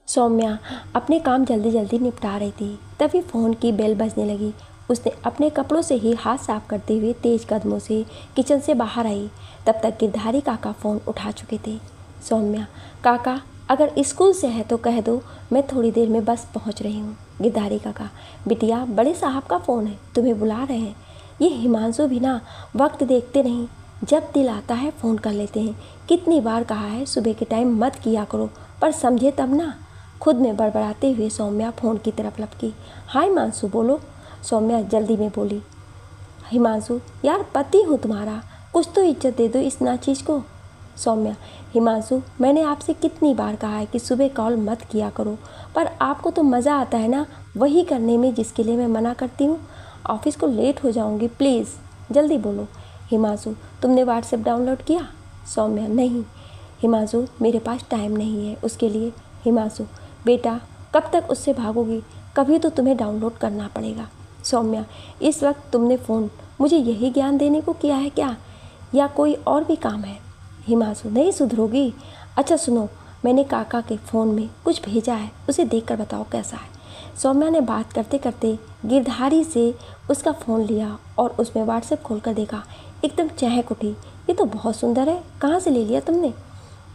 सौम्या अपने काम जल्दी जल्दी निपटा रही थी, तभी फ़ोन की बेल बजने लगी। उसने अपने कपड़ों से ही हाथ साफ करते हुए तेज कदमों से किचन से बाहर आई। तब तक गिरधारी काका फ़ोन उठा चुके थे। सौम्या, काका अगर स्कूल से है तो कह दो, मैं थोड़ी देर में बस पहुंच रही हूँ। गिरधारी काका, बिटिया बड़े साहब का फ़ोन है, तुम्हें बुला रहे हैं। ये हिमांशु भी ना वक्त देखते नहीं, जब दिल आता है फ़ोन कर लेते हैं। कितनी बार कहा है सुबह के टाइम मत किया करो, पर समझे तब ना। खुद में बड़बड़ाते हुए सौम्या फ़ोन की तरफ लपकी। हाँ हिमांशु बोलो। सौम्या जल्दी में बोली। हिमांशु, यार पति हूँ तुम्हारा, कुछ तो इज्जत दे दो इस नाचीज को। सौम्या, हिमांशु मैंने आपसे कितनी बार कहा है कि सुबह कॉल मत किया करो, पर आपको तो मज़ा आता है ना वही करने में जिसके लिए मैं मना करती हूँ। ऑफिस को लेट हो जाऊँगी, प्लीज़ जल्दी बोलो। हिमांशु, तुमने व्हाट्सएप डाउनलोड किया? सौम्या, नहीं हिमांशु, मेरे पास टाइम नहीं है उसके लिए। हिमांशु, बेटा कब तक उससे भागोगी, कभी तो तुम्हें डाउनलोड करना पड़ेगा। सौम्या, इस वक्त तुमने फ़ोन मुझे यही ज्ञान देने को किया है क्या, या कोई और भी काम है? हिमांशु, नहीं सुधरोगी। अच्छा सुनो, मैंने काका के फ़ोन में कुछ भेजा है, उसे देखकर बताओ कैसा है। सौम्या ने बात करते करते गिरधारी से उसका फ़ोन लिया और उसमें व्हाट्सएप खोलकर देखा। एकदम चहक उठी। ये तो बहुत सुंदर है, कहाँ से ले लिया तुमने?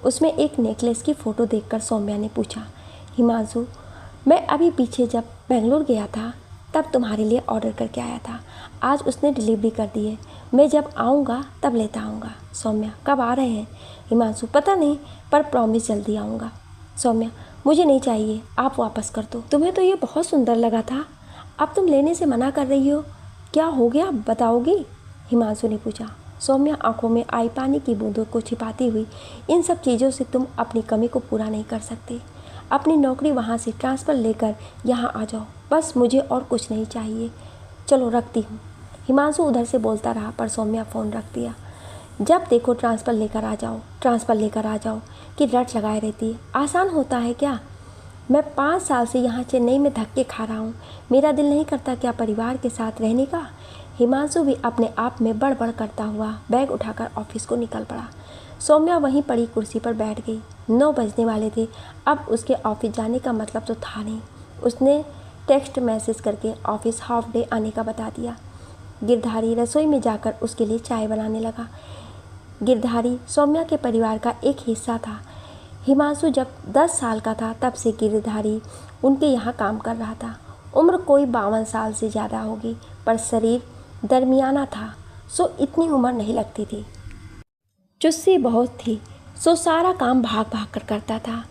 उसमें एक नेकलेस की फ़ोटो देखकर सौम्या ने पूछा। हिमांशु, मैं अभी पीछे जब बेंगलोर गया था तब तुम्हारे लिए ऑर्डर करके आया था, आज उसने डिलीवरी कर दी है। मैं जब आऊँगा तब लेता आऊँगा। सौम्या, कब आ रहे हैं? हिमांशु, पता नहीं, पर प्रॉमिस जल्दी आऊँगा। सौम्या, मुझे नहीं चाहिए, आप वापस कर दो। तुम्हें तो ये बहुत सुंदर लगा था, अब तुम लेने से मना कर रही हो, क्या हो गया बताओगी? हिमांशु ने पूछा। सौम्या आंखों में आई पानी की बूंदों को छिपाती हुई, इन सब चीज़ों से तुम अपनी कमी को पूरा नहीं कर सकते। अपनी नौकरी वहाँ से ट्रांसफ़र लेकर यहाँ आ जाओ, बस मुझे और कुछ नहीं चाहिए। चलो रखती हूँ। हिमांशु उधर से बोलता रहा, पर सौम्या फ़ोन रख दिया। जब देखो ट्रांसफ़र लेकर आ जाओ, ट्रांसफ़र लेकर आ जाओ कि रट लगाए रहती है। आसान होता है क्या? मैं 5 साल से यहाँ चेन्नई में धक्के खा रहा हूँ, मेरा दिल नहीं करता क्या परिवार के साथ रहने का? हिमांशु भी अपने आप में बड़बड़ करता हुआ बैग उठाकर ऑफिस को निकल पड़ा। सौम्या वहीं पड़ी कुर्सी पर बैठ गई। 9 बजने वाले थे, अब उसके ऑफिस जाने का मतलब तो था नहीं। उसने टेक्स्ट मैसेज करके ऑफिस हाफ डे आने का बता दिया। गिरधारी रसोई में जाकर उसके लिए चाय बनाने लगा। गिरधारी सौम्या के परिवार का एक हिस्सा था। हिमांशु जब 10 साल का था तब से गिरधारी उनके यहाँ काम कर रहा था। उम्र कोई 52 साल से ज़्यादा होगी, पर शरीर दरमियाना था, सो इतनी उम्र नहीं लगती थी। चुस्सी बहुत थी, सो सारा काम भाग भाग कर करता था।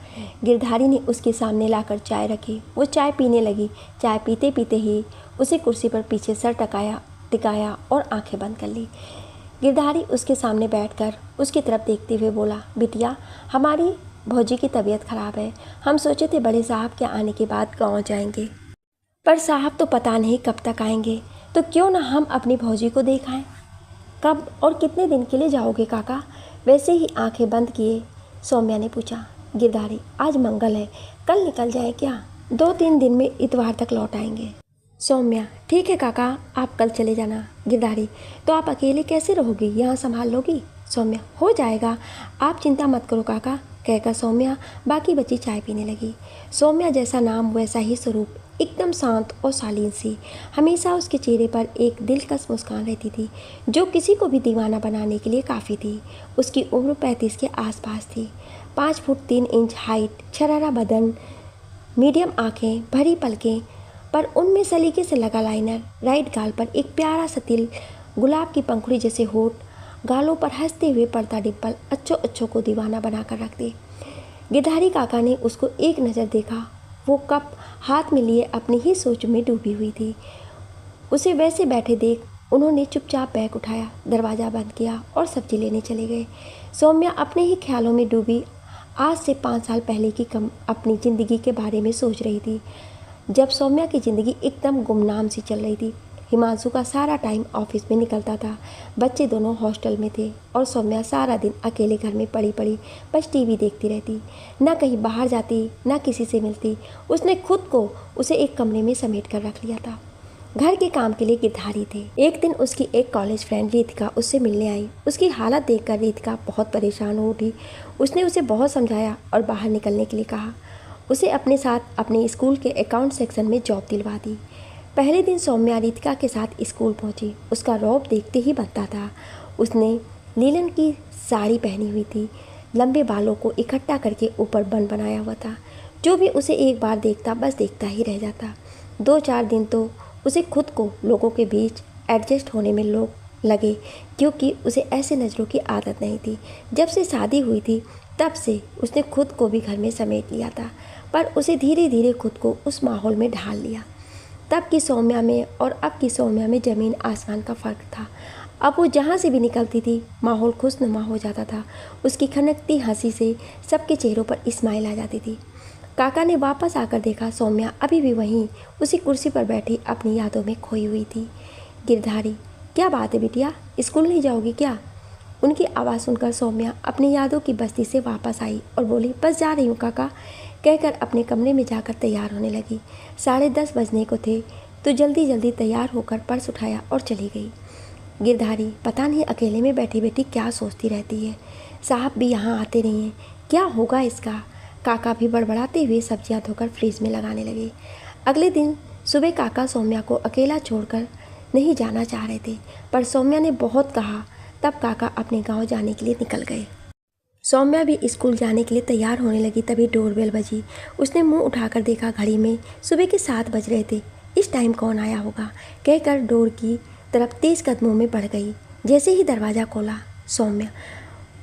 गिरधारी ने उसके सामने लाकर चाय रखी। वो चाय पीने लगी। चाय पीते पीते ही उसे कुर्सी पर पीछे सर टिकाया और आंखें बंद कर ली। गिरधारी उसके सामने बैठकर उसकी तरफ देखते हुए बोला, बिटिया हमारी भौजी की तबीयत खराब है, हम सोचे थे बड़े साहब के आने के बाद गाँव जाएंगे, पर साहब तो पता नहीं कब तक आएंगे, तो क्यों ना हम अपनी भौजी को देख आएं। कब और कितने दिन के लिए जाओगे काका? वैसे ही आंखें बंद किए सौम्या ने पूछा। गिरधारी, आज मंगल है, कल निकल जाए क्या? 2-3 दिन में इतवार तक लौट आएंगे। सौम्या, ठीक है काका, आप कल चले जाना। गिरधारी, तो आप अकेले कैसे रहोगी, यहाँ संभाल लोगी? सौम्या, हो जाएगा, आप चिंता मत करो काका, कहकर सौम्या बाकी बची चाय पीने लगी। सौम्या जैसा नाम वैसा ही स्वरूप, एकदम शांत और शालीन सी। हमेशा उसके चेहरे पर एक दिलकश मुस्कान रहती थी, जो किसी को भी दीवाना बनाने के लिए काफ़ी थी। उसकी उम्र 35 के आसपास थी। 5 फुट 3 इंच हाइट, छरारा बदन, मीडियम आँखें, भरी पलकें, पर उनमें सलीके से लगा लाइनर, राइट गाल पर एक प्यारा सा तिल, गुलाब की पंखुड़ी जैसे होठ, गालों पर हंसते हुए पर्दा डिम्पल अच्छों अच्छों को दीवाना बनाकर रख दे। गिरधारी काका ने उसको एक नज़र देखा। वो कप हाथ में लिए अपनी ही सोच में डूबी हुई थी। उसे वैसे बैठे देख उन्होंने चुपचाप बैग उठाया, दरवाज़ा बंद किया और सब्जी लेने चले गए। सौम्या अपने ही ख्यालों में डूबी आज से 5 साल पहले की अपनी ज़िंदगी के बारे में सोच रही थी, जब सौम्या की ज़िंदगी एकदम गुमनाम सी चल रही थी। हिमांशु का सारा टाइम ऑफिस में निकलता था, बच्चे दोनों हॉस्टल में थे और सौम्या सारा दिन अकेले घर में पड़ी पड़ी बस टीवी देखती रहती, ना कहीं बाहर जाती, ना किसी से मिलती। उसने खुद को उसे एक कमरे में समेट कर रख लिया था। घर के काम के लिए गिरधारी थे। एक दिन उसकी एक कॉलेज फ्रेंड रितिका उससे मिलने आई। उसकी हालत देखकर रितिका बहुत परेशान हो उठी। उसने उसे बहुत समझाया और बाहर निकलने के लिए कहा। उसे अपने साथ अपने स्कूल के अकाउंट सेक्शन में जॉब दिलवा दी। पहले दिन सौम्या रितिका के साथ स्कूल पहुंची। उसका रौब देखते ही बनता था। उसने लीलन की साड़ी पहनी हुई थी, लंबे बालों को इकट्ठा करके ऊपर बन बनाया हुआ था। जो भी उसे एक बार देखता बस देखता ही रह जाता। 2-4 दिन तो उसे खुद को लोगों के बीच एडजस्ट होने में लगे, क्योंकि उसे ऐसे नज़रों की आदत नहीं थी। जब से शादी हुई थी तब से उसने खुद को भी घर में समेट लिया था, पर उसे धीरे धीरे खुद को उस माहौल में ढाल लिया। तब की सौम्या में और अब की सौम्या में ज़मीन आसमान का फ़र्क था। अब वो जहाँ से भी निकलती थी माहौल खुशनुमा हो जाता था। उसकी खनकती हंसी से सबके चेहरों पर स्माइल आ जाती थी। काका ने वापस आकर देखा सौम्या अभी भी वहीं उसी कुर्सी पर बैठी अपनी यादों में खोई हुई थी। गिरधारी, क्या बात है बिटिया, स्कूल नहीं जाओगी क्या? उनकी आवाज़ सुनकर सौम्या अपनी यादों की बस्ती से वापस आई और बोली, बस जा रही हूँ काका, कहकर अपने कमरे में जाकर तैयार होने लगी। 10:30 बजने को थे तो जल्दी जल्दी तैयार होकर पर्स उठाया और चली गई। गिरधारी पता नहीं अकेले में बैठी बैठी क्या सोचती रहती है। साहब भी यहाँ आते नहीं हैं, क्या होगा इसका? काका भी बड़बड़ाते हुए सब्जियाँ धोकर फ्रिज में लगाने लगे। अगले दिन सुबह काका सौम्या को अकेला छोड़कर नहीं जाना चाह रहे थे, पर सौम्या ने बहुत कहा। तब काका अपने गांव जाने के लिए निकल गए। सौम्या भी स्कूल जाने के लिए तैयार होने लगी, तभी डोरबेल बजी। उसने मुंह उठाकर देखा, घड़ी में सुबह के 7 बज रहे थे। इस टाइम कौन आया होगा, कहकर डोर की तरफ तेज कदमों में बढ़ गई। जैसे ही दरवाज़ा खोला, सौम्या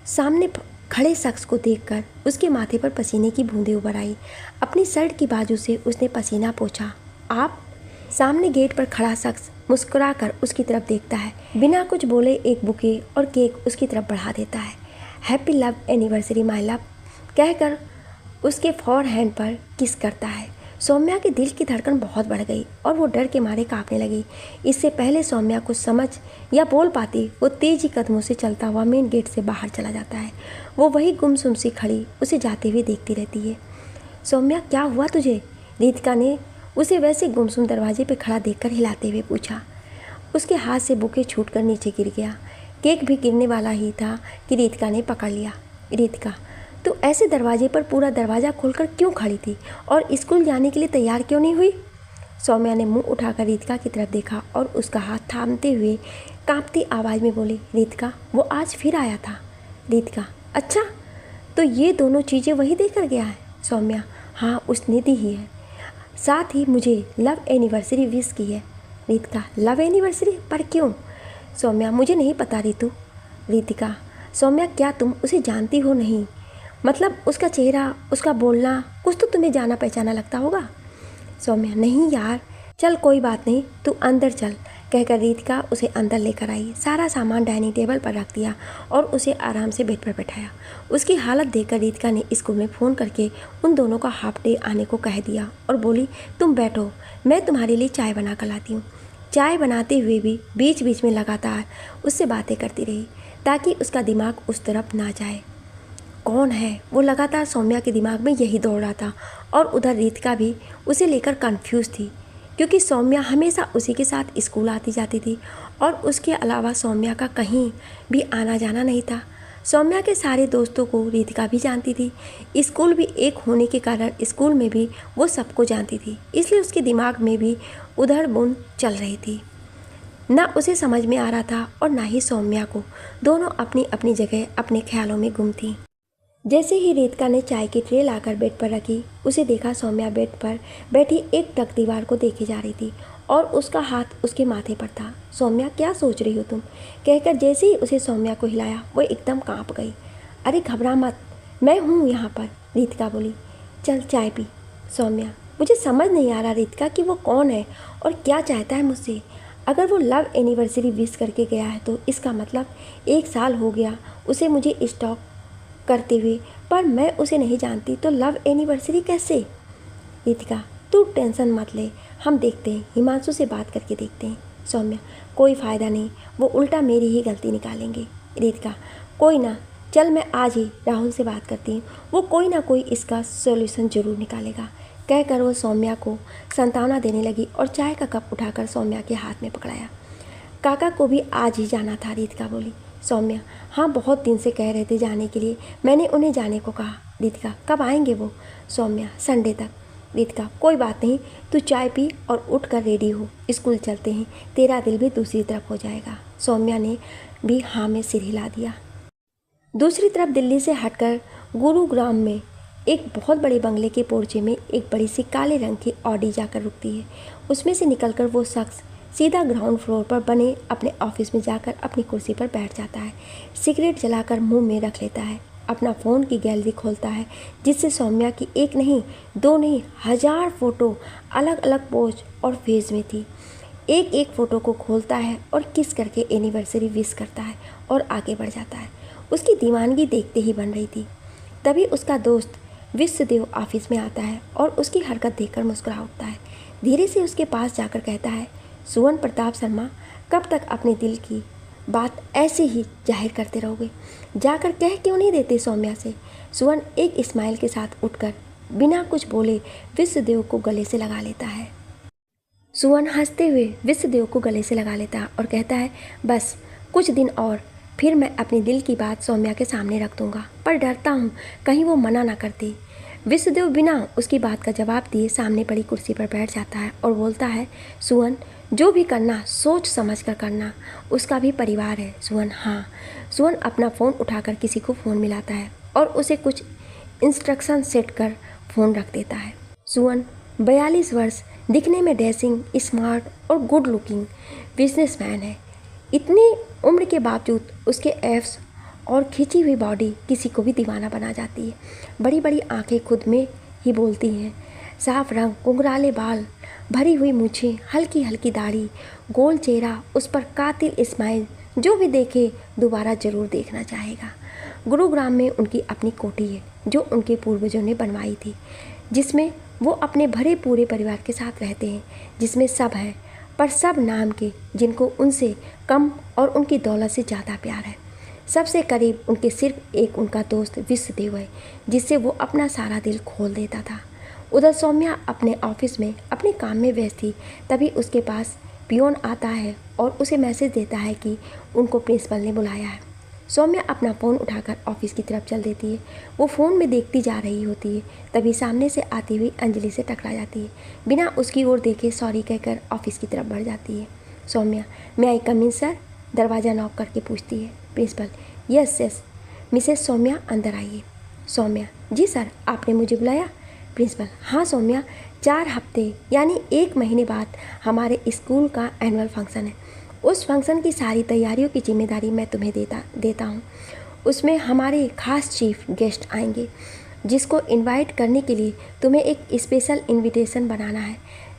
सामने खड़े शख्स को देखकर उसके माथे पर पसीने की बूंदें उभर आई। अपनी शर्ट की बाजू से उसने पसीना पोंछा। आप? सामने गेट पर खड़ा शख्स मुस्कुराकर उसकी तरफ देखता है। बिना कुछ बोले एक बुके और केक उसकी तरफ बढ़ा देता है। Happy love anniversary my love, कहकर उसके फॉरहैंड पर किस करता है। सौम्या के दिल की धड़कन बहुत बढ़ गई और वो डर के मारे कांपने लगी। इससे पहले सौम्या कुछ समझ या बोल पाती, वो तेजी कदमों से चलता हुआ मेन गेट से बाहर चला जाता है। वो वही गुमसुम सी खड़ी उसे जाते हुए देखती रहती है। सौम्या, क्या हुआ तुझे? रितिका ने उसे वैसे गुमसुम दरवाजे पे खड़ा देखकर हिलाते हुए पूछा। उसके हाथ से बुके छूटकर नीचे गिर गया। केक भी गिरने वाला ही था कि रितिका ने पकड़ लिया। रितिका, तो ऐसे दरवाजे पर पूरा दरवाज़ा खोलकर क्यों खड़ी थी और स्कूल जाने के लिए तैयार क्यों नहीं हुई? सौम्या ने मुंह उठाकर रितिका की तरफ देखा और उसका हाथ थामते हुए कांपती आवाज़ में बोली, रितिका, वो आज फिर आया था। रितिका, अच्छा, तो ये दोनों चीज़ें वही देकर गया है? सौम्या, हाँ, उसने दी ही है, साथ ही मुझे लव एनिवर्सरी विश की है। Ritika, love anniversary? पर क्यों? सौम्या, मुझे नहीं पता रितु। रितिका, सौम्या, क्या तुम उसे जानती हो? नहीं, मतलब उसका चेहरा, उसका बोलना, कुछ तो तुम्हें जाना पहचाना लगता होगा। सौम्या, नहीं यार, चल कोई बात नहीं, तू अंदर चल, कहकर रितिका उसे अंदर लेकर आई। सारा सामान डाइनिंग टेबल पर रख दिया और उसे आराम से बेड पर बैठाया। उसकी हालत देखकर रितिका ने स्कूल में फ़ोन करके उन दोनों का हाफ डे आने को कह दिया और बोली, तुम बैठो, मैं तुम्हारे लिए चाय बना कर लाती हूँ। चाय बनाते हुए भी बीच बीच में लगातार उससे बातें करती रही ताकि उसका दिमाग उस तरफ ना जाए। कौन है? वो लगातार सौम्या के दिमाग में यही दौड़ रहा था और उधर रितिका भी उसे लेकर कंफ्यूज थी, क्योंकि सौम्या हमेशा उसी के साथ स्कूल आती जाती थी और उसके अलावा सौम्या का कहीं भी आना जाना नहीं था। सौम्या के सारे दोस्तों को रितिका भी जानती थी। स्कूल भी एक होने के कारण स्कूल में भी वो सबको जानती थी, इसलिए उसके दिमाग में भी उधर बुन चल रही थी। ना उसे समझ में आ रहा था और ना ही सौम्या को। दोनों अपनी अपनी जगह अपने ख्यालों में गुम थी। जैसे ही रितिका ने चाय की ट्रे लाकर बेड पर रखी, उसे देखा सौम्या बेड पर बैठी एक टक दीवार को देखे जा रही थी और उसका हाथ उसके माथे पर था। सौम्या, क्या सोच रही हो तुम? कहकर जैसे ही उसे सौम्या को हिलाया, वो एकदम कांप गई। अरे घबरा मत, मैं हूँ यहाँ पर, रितिका बोली। चल चाय पी। सौम्या, मुझे समझ नहीं आ रहा रितिका कि वो कौन है और क्या चाहता है मुझसे। अगर वो लव एनिवर्सरी विश करके गया है तो इसका मतलब 1 साल हो गया उसे मुझे स्टॉक करते हुए, पर मैं उसे नहीं जानती, तो लव एनिवर्सरी कैसे? रितिका, तू टेंशन मत ले, हम देखते हैं, हिमांशु से बात करके देखते हैं। सौम्या, कोई फ़ायदा नहीं, वो उल्टा मेरी ही गलती निकालेंगे। रितिका, कोई ना, चल मैं आज ही राहुल से बात करती हूँ, वो कोई ना कोई इसका सॉल्यूशन ज़रूर निकालेगा, कहकर वो सौम्या को सांत्वना देने लगी और चाय का कप उठाकर सौम्या के हाथ में पकड़ाया। काका को भी आज ही जाना था, रितिका बोली। सौम्या, हाँ, बहुत दिन से कह रहे थे जाने के लिए, मैंने उन्हें जाने को कहा। रितिका, कब आएंगे वो? सौम्या, संडे तक। रितिका, कोई बात नहीं, तू चाय पी और उठ कर रेडी हो, स्कूल चलते हैं, तेरा दिल भी दूसरी तरफ हो जाएगा। सौम्या ने भी हाँ में सिर हिला दिया। दूसरी तरफ दिल्ली से हटकर गुरुग्राम में एक बहुत बड़े बंगले के पोर्चे में एक बड़ी सी काले रंग की ऑडी जाकर रुकती है। उसमें से निकलकर वो शख्स सीधा ग्राउंड फ्लोर पर बने अपने ऑफिस में जाकर अपनी कुर्सी पर बैठ जाता है। सिगरेट जलाकर मुंह में रख लेता है। अपना फ़ोन की गैलरी खोलता है जिससे सौम्या की एक नहीं, दो नहीं, 1000 फ़ोटो अलग अलग पोज और फेज में थी। एक एक फ़ोटो को खोलता है और किस करके एनिवर्सरी विश करता है और आगे बढ़ जाता है। उसकी दीवानगी देखते ही बन रही थी। तभी उसका दोस्त विश्वदेव ऑफिस में आता है और उसकी हरकत देखकर मुस्कुरा उठता है। धीरे से उसके पास जाकर कहता है, सुवन प्रताप शर्मा, कब तक अपने दिल की बात ऐसे ही जाहिर करते रहोगे? जाकर कह क्यों नहीं देते सौम्या से? सुवन एक स्माइल के साथ उठकर बिना कुछ बोले विश्वदेव को गले से लगा लेता है। सुवन हंसते हुए विश्वदेव को गले से लगा लेता है और कहता है, बस कुछ दिन और, फिर मैं अपने दिल की बात सौम्या के सामने रख दूंगा, पर डरता हूँ कहीं वो मना ना करती। विश्वदेव बिना उसकी बात का जवाब दिए सामने पड़ी कुर्सी पर बैठ जाता है और बोलता है, सुवन, जो भी करना सोच समझ कर करना, उसका भी परिवार है। सुवन, हाँ। सुवन अपना फ़ोन उठाकर किसी को फ़ोन मिलाता है और उसे कुछ इंस्ट्रक्शन सेट कर फ़ोन रख देता है। सुवन 42 वर्ष, दिखने में डैशिंग, स्मार्ट और गुड लुकिंग बिजनेसमैन है। इतनी उम्र के बावजूद उसके एब्स और खिंची हुई बॉडी किसी को भी दीवाना बना जाती है। बड़ी बड़ी आंखें खुद में ही बोलती हैं। साफ रंग, घुंघराले बाल, भरी हुई मूछें, हल्की हल्की दाढ़ी, गोल चेहरा, उस पर कातिल स्माइल, जो भी देखे दोबारा ज़रूर देखना चाहेगा। गुरुग्राम में उनकी अपनी कोठी है जो उनके पूर्वजों ने बनवाई थी, जिसमें वो अपने भरे पूरे परिवार के साथ रहते हैं, जिसमें सब है, पर सब नाम के, जिनको उनसे कम और उनकी दौलत से ज़्यादा प्यार है। सबसे करीब उनके सिर्फ एक उनका दोस्त विश्वदेव है, जिससे वो अपना सारा दिल खोल देता था। उधर सौम्या अपने ऑफिस में अपने काम में व्यस्त थी। तभी उसके पास पियोन आता है और उसे मैसेज देता है कि उनको प्रिंसिपल ने बुलाया है। सौम्या अपना फ़ोन उठाकर ऑफिस की तरफ चल देती है। वो फ़ोन में देखती जा रही होती है, तभी सामने से आती हुई अंजलि से टकरा जाती है। बिना उसकी ओर देखे सॉरी कहकर ऑफिस की तरफ बढ़ जाती है। सौम्या, मैं आई कम इन सर? दरवाज़ा नॉक करके पूछती है। Principal, yes yes Mrs Saumya, अंदर आइए। सौम्या, जी सर, आपने मुझे बुलाया? प्रिंसिपल, हाँ सौम्या, 4 हफ्ते यानी 1 महीने बाद हमारे स्कूल का एनुअल फंक्शन है। उस फंक्शन की सारी तैयारियों की जिम्मेदारी मैं तुम्हें देता हूँ। उसमें हमारे खास चीफ गेस्ट आएंगे, जिसको इनवाइट करने के लिए तुम्हें एक स्पेशल इनविटेशन बनाना है,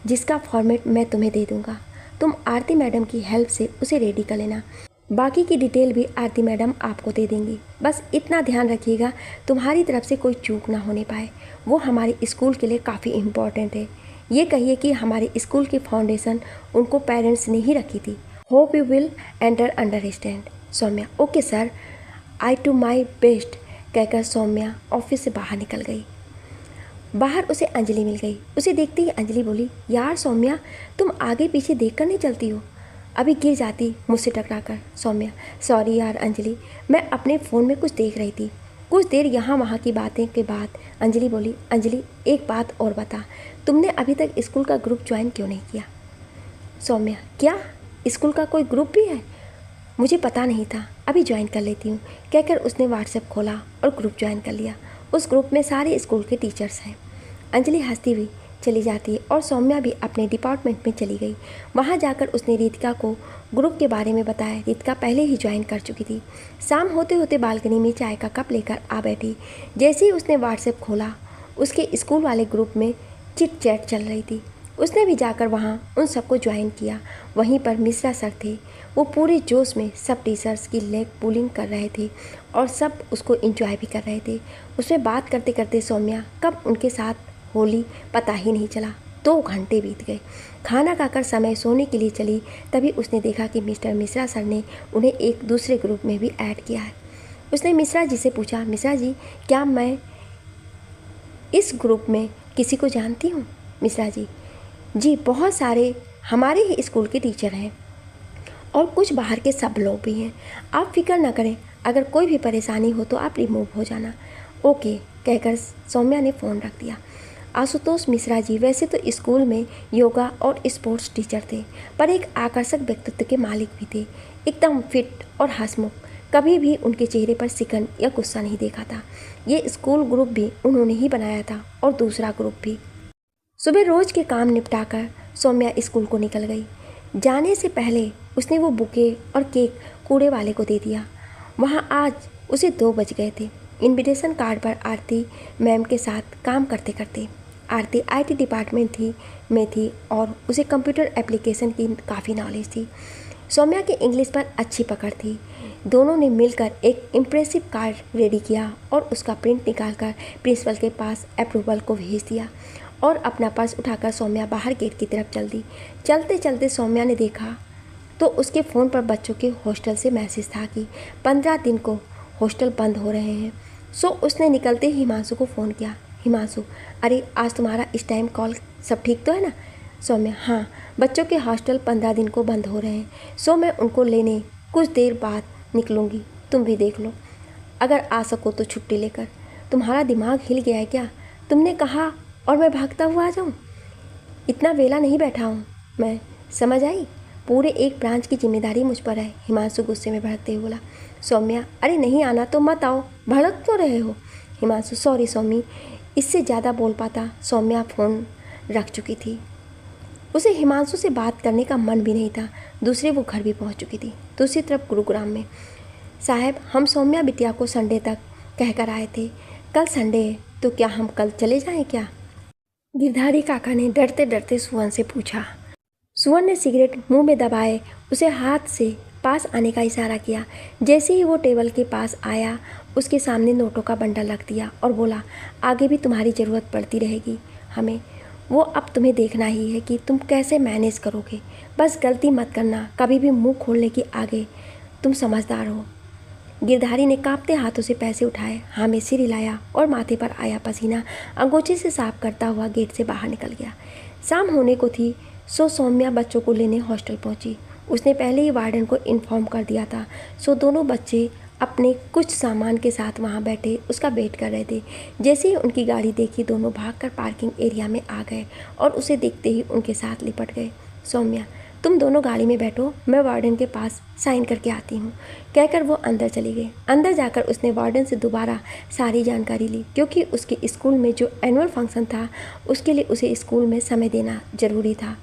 जिसका फॉर्मेट मैं तुम्हें दे दूँगा। तुम आरती मैडम की हेल्प से उसे रेडी कर लेना। बाकी की डिटेल भी आरती मैडम आपको दे देंगी। बस इतना ध्यान रखिएगा तुम्हारी तरफ से कोई चूक ना होने पाए। वो हमारे स्कूल के लिए काफ़ी इम्पोर्टेंट है। ये कहिए कि हमारे स्कूल की फाउंडेशन उनको पेरेंट्स ने ही रखी थी। Hope you will understand. Saumya, okay sir, I to my best कहकर सौम्या ऑफिस से बाहर निकल गई। बाहर उसे अंजलि मिल गई। उसे देखते ही अंजलि बोली, यार सौम्या, तुम आगे पीछे देखकर नहीं चलती हो, अभी गिर जाती मुझसे टकराकर। सौम्या, सॉरी यार अंजलि, मैं अपने फ़ोन में कुछ देख रही थी। कुछ देर यहाँ वहाँ की बातें के बाद अंजलि बोली, अंजलि एक बात और बता, तुमने अभी तक स्कूल का ग्रुप ज्वाइन क्यों नहीं किया? सौम्या, क्या स्कूल का कोई ग्रुप भी है? मुझे पता नहीं था, अभी ज्वाइन कर लेती हूँ कहकर उसने व्हाट्सएप खोला और ग्रुप ज्वाइन कर लिया। उस ग्रुप में सारे स्कूल के टीचर्स हैं। अंजलि हंसती हुई चली जाती है और सौम्या भी अपने डिपार्टमेंट में चली गई। वहाँ जाकर उसने रितिका को ग्रुप के बारे में बताया। रितिका पहले ही ज्वाइन कर चुकी थी। शाम होते होते बालकनी में चाय का कप लेकर आ बैठी। जैसे ही उसने व्हाट्सएप खोला, उसके स्कूल वाले ग्रुप में चिट चैट चल रही थी। उसने भी जाकर वहाँ उन सबको ज्वाइन किया। वहीं पर मिश्रा सर थे। वो पूरे जोश में सब टीचर्स की लेग पुलिंग कर रहे थे और सब उसको एंजॉय भी कर रहे थे। उसमें बात करते करते सौम्या कब उनके साथ होली पता ही नहीं चला। 2 घंटे बीत गए। खाना खाकर समय सोने के लिए चली, तभी उसने देखा कि मिस्टर मिश्रा सर ने उन्हें एक दूसरे ग्रुप में भी ऐड किया है। उसने मिश्रा जी से पूछा, मिश्रा जी, क्या मैं इस ग्रुप में किसी को जानती हूँ? मिश्रा जी, बहुत सारे हमारे ही स्कूल के टीचर हैं और कुछ बाहर के सब लोग भी हैं। आप फिक्र न करें, अगर कोई भी परेशानी हो तो आप रिमूव हो जाना। ओके, कहकर सौम्या ने फ़ोन रख दिया। आशुतोष मिश्रा जी वैसे तो स्कूल में योगा और स्पोर्ट्स टीचर थे, पर एक आकर्षक व्यक्तित्व के मालिक भी थे। एकदम फिट और हंसमुख, कभी भी उनके चेहरे पर सिकन या गुस्सा नहीं देखा था। ये स्कूल ग्रुप भी उन्होंने ही बनाया था और दूसरा ग्रुप भी। सुबह रोज के काम निपटाकर सौम्या स्कूल को निकल गई। जाने से पहले उसने वो बुके और केक कूड़े वाले को दे दिया। वहाँ आज उसे 2 बज गए थे। इनविटेशन कार्ड पर आरती मैम के साथ काम करते करते। आरती IT डिपार्टमेंट में थी और उसे कंप्यूटर एप्लीकेशन की काफ़ी नॉलेज थी। सौम्या की इंग्लिश पर अच्छी पकड़ थी। दोनों ने मिलकर एक इम्प्रेसिव कार्ड रेडी किया और उसका प्रिंट निकालकर प्रिंसिपल के पास अप्रूवल को भेज दिया और अपना पर्स उठाकर सौम्या बाहर गेट की तरफ चल दी। चलते चलते सौम्या ने देखा तो उसके फ़ोन पर बच्चों के हॉस्टल से मैसेज था कि 15 दिन को हॉस्टल बंद हो रहे हैं। सो उसने निकलते ही हिमांशु को फ़ोन किया। हिमांशु, अरे आज तुम्हारा इस टाइम कॉल सब ठीक तो है ना? सौम्या, हाँ, बच्चों के हॉस्टल 15 दिन को बंद हो रहे हैं, सो मैं उनको लेने कुछ देर बाद निकलूँगी, तुम भी देख लो। अगर आ सको तो छुट्टी लेकर। तुम्हारा दिमाग हिल गया है क्या? तुमने कहा और मैं भागता हुआ आ जाऊँ? इतना वेला नहीं बैठा हूँ मैं, समझ आई? पूरे एक ब्रांच की जिम्मेदारी मुझ पर है। हिमांशु गुस्से में भड़कते हुए बोला। सौम्या, अरे नहीं आना तो मत आओ, भड़क तो रहे हो। हिमांशु, सॉरी सौमी। इससे ज़्यादा बोल पाता सौम्या फ़ोन रख चुकी थी। उसे हिमांशु से बात करने का मन भी नहीं था। दूसरे वो घर भी पहुंच चुकी थी। दूसरी तरफ गुरुग्राम में, साहब हम सौम्या बिटिया को संडे तक कहकर आए थे। कल संडे है तो क्या हम कल चले जाएं क्या? गिरधारी काका ने डरते डरते सुवन से पूछा। सुवन ने सिगरेट मुंह में दबाए उसे हाथ से पास आने का इशारा किया। जैसे ही वो टेबल के पास आया उसके सामने नोटों का बंडल रख दिया और बोला, आगे भी तुम्हारी ज़रूरत पड़ती रहेगी हमें। वो अब तुम्हें देखना ही है कि तुम कैसे मैनेज करोगे। बस गलती मत करना कभी भी मुंह खोलने की आगे। तुम समझदार हो। गिरधारी ने कांपते हाथों से पैसे उठाए, हाँ में सिर हिलाया और माथे पर आया पसीना अंगोछे से साफ करता हुआ गेट से बाहर निकल गया। शाम होने को थी, सो सौम्या बच्चों को लेने हॉस्टल पहुंची। उसने पहले ही वार्डन को इन्फॉर्म कर दिया था, सो दोनों बच्चे अपने कुछ सामान के साथ वहां बैठे उसका वेट कर रहे थे। जैसे ही उनकी गाड़ी देखी दोनों भागकर पार्किंग एरिया में आ गए और उसे देखते ही उनके साथ लिपट गए। सौम्या, तुम दोनों गाड़ी में बैठो, मैं वार्डन के पास साइन करके आती हूँ, कहकर वो अंदर चली गई। अंदर जाकर उसने वार्डन से दोबारा सारी जानकारी ली, क्योंकि उसके स्कूल में जो एनुअल फंक्शन था उसके लिए उसे स्कूल में समय देना ज़रूरी था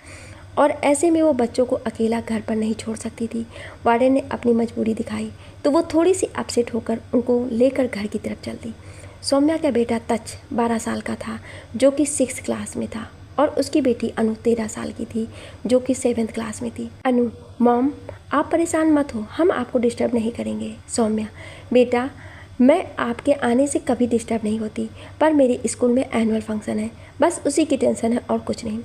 और ऐसे में वो बच्चों को अकेला घर पर नहीं छोड़ सकती थी। वार्डन ने अपनी मजबूरी दिखाई तो वो थोड़ी सी अपसेट होकर उनको लेकर घर की तरफ चल दी। सौम्या का बेटा तच 12 साल का था, जो कि 6th क्लास में था, और उसकी बेटी अनु 13 साल की थी, जो कि 7th क्लास में थी। अनु, मॉम आप परेशान मत हो, हम आपको डिस्टर्ब नहीं करेंगे। सौम्या, बेटा मैं आपके आने से कभी डिस्टर्ब नहीं होती, पर मेरे स्कूल में एनुअल फंक्शन है, बस उसी की टेंशन है और कुछ नहीं।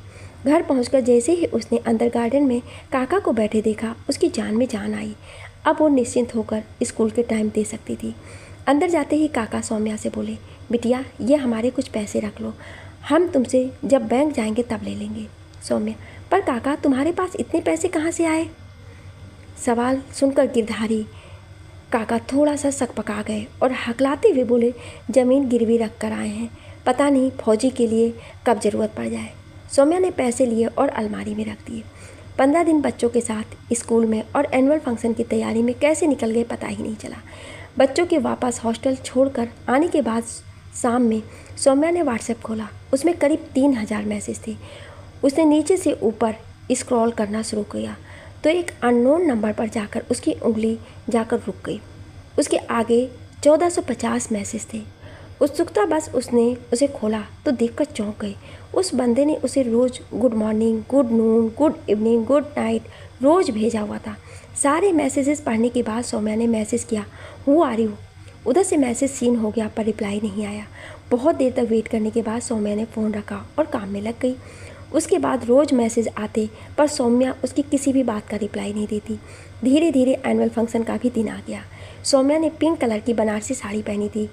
घर पहुंचकर जैसे ही उसने अंदर गार्डन में काका को बैठे देखा, उसकी जान में जान आई। अब वो निश्चिंत होकर स्कूल के टाइम दे सकती थी। अंदर जाते ही काका सौम्या से बोले, बिटिया ये हमारे कुछ पैसे रख लो, हम तुमसे जब बैंक जाएंगे तब ले लेंगे। सौम्या, पर काका तुम्हारे पास इतने पैसे कहाँ से आए? सवाल सुनकर गिरधारी काका थोड़ा सा सकपका गए और हकलाते हुए बोले, ज़मीन गिरवी रख कर आए हैं, पता नहीं फौजी के लिए कब ज़रूरत पड़ जाए। सौम्या ने पैसे लिए और अलमारी में रख दिए। 15 दिन बच्चों के साथ स्कूल में और एनुअल फंक्शन की तैयारी में कैसे निकल गए पता ही नहीं चला। बच्चों के वापस हॉस्टल छोड़कर आने के बाद शाम में सौम्या ने व्हाट्सएप खोला। उसमें करीब 3000 मैसेज थे। उसने नीचे से ऊपर स्क्रॉल करना शुरू किया तो एक अननोन नंबर पर जाकर उसकी उंगली जाकर रुक गई। उसके आगे 1450 मैसेज थे। उत्सुकता बस उसने उसे खोला तो देखकर चौंक गई। उस बंदे ने उसे रोज़ good morning, good noon, good evening, good night रोज़ भेजा हुआ था। सारे मैसेजेस पढ़ने के बाद सौम्या ने मैसेज किया, हु आर यू? उधर से मैसेज सीन हो गया पर रिप्लाई नहीं आया। बहुत देर तक वेट करने के बाद सौम्या ने फ़ोन रखा और काम में लग गई। उसके बाद रोज़ मैसेज आते पर सौम्या उसकी किसी भी बात का रिप्लाई नहीं देती। धीरे धीरे एनुअल फंक्शन का भी दिन आ गया। सौम्या ने पिंक कलर की बनारसी साड़ी पहनी थी,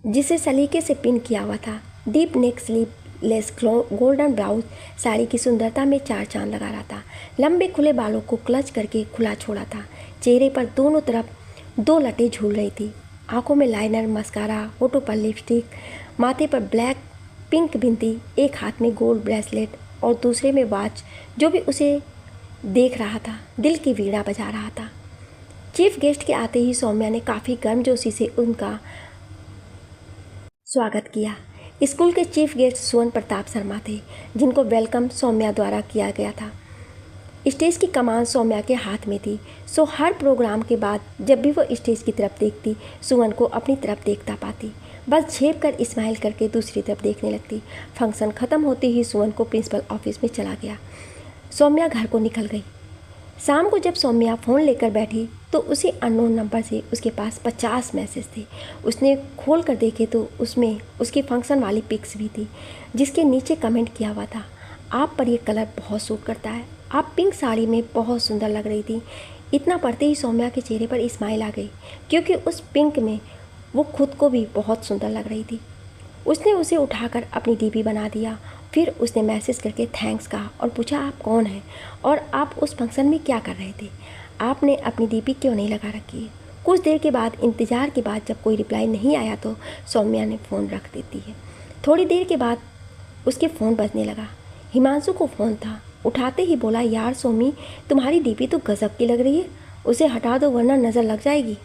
जिसे सलीके से पिन किया हुआ था। Deep neck sleeveless golden blouse sari की सुंदरता में 4 चांद लगा रहा था। लंबे खुले बालों को क्लच करके खुला छोड़ा था। चेहरे पर दोनों तरफ 2 लटें झूल रही थी। आंखों में लाइनर, मस्कारा, होठों पर लिपस्टिक, माथे पर ब्लैक पिंक बिंदी, एक हाथ में गोल्ड ब्रेसलेट और दूसरे में वॉच, जो भी उसे देख रहा था दिल की वीणा बजा रहा था। चीफ गेस्ट के आते ही सौम्या ने काफ़ी गर्मजोशी से उनका स्वागत किया। स्कूल के चीफ गेस्ट सुवन प्रताप शर्मा थे, जिनको वेलकम सौम्या द्वारा किया गया था। स्टेज की कमान सौम्या के हाथ में थी, सो हर प्रोग्राम के बाद जब भी वो स्टेज की तरफ देखती, सुवन को अपनी तरफ देखता पाती। बस झेप कर स्माइल करके दूसरी तरफ देखने लगती। फंक्शन ख़त्म होते ही सुवन को प्रिंसिपल ऑफिस में चला गया। सौम्या घर को निकल गई। शाम को जब सौम्या फ़ोन लेकर बैठी तो उसी अननोन नंबर से उसके पास 50 मैसेज थे। उसने खोल कर देखे तो उसमें उसकी फंक्शन वाली पिक्स भी थी, जिसके नीचे कमेंट किया हुआ था, आप पर ये कलर बहुत सूट करता है, आप पिंक साड़ी में बहुत सुंदर लग रही थी। इतना पढ़ते ही सौम्या के चेहरे पर स्माइल आ गई, क्योंकि उस पिंक में वो खुद को भी बहुत सुंदर लग रही थी। उसने उसे उठाकर अपनी डीपी बना दिया। फिर उसने मैसेज करके थैंक्स कहा और पूछा, आप कौन हैं और आप उस फंक्शन में क्या कर रहे थे, आपने अपनी डीपी क्यों नहीं लगा रखी है। कुछ देर के बाद इंतज़ार के बाद जब कोई रिप्लाई नहीं आया तो सौम्या ने फ़ोन रख देती है। थोड़ी देर के बाद उसके फ़ोन बजने लगा। हिमांशु को फ़ोन था। उठाते ही बोला, यार सौमी, तुम्हारी डीपी तो गजब की लग रही है, उसे हटा दो वरना नज़र लग जाएगी।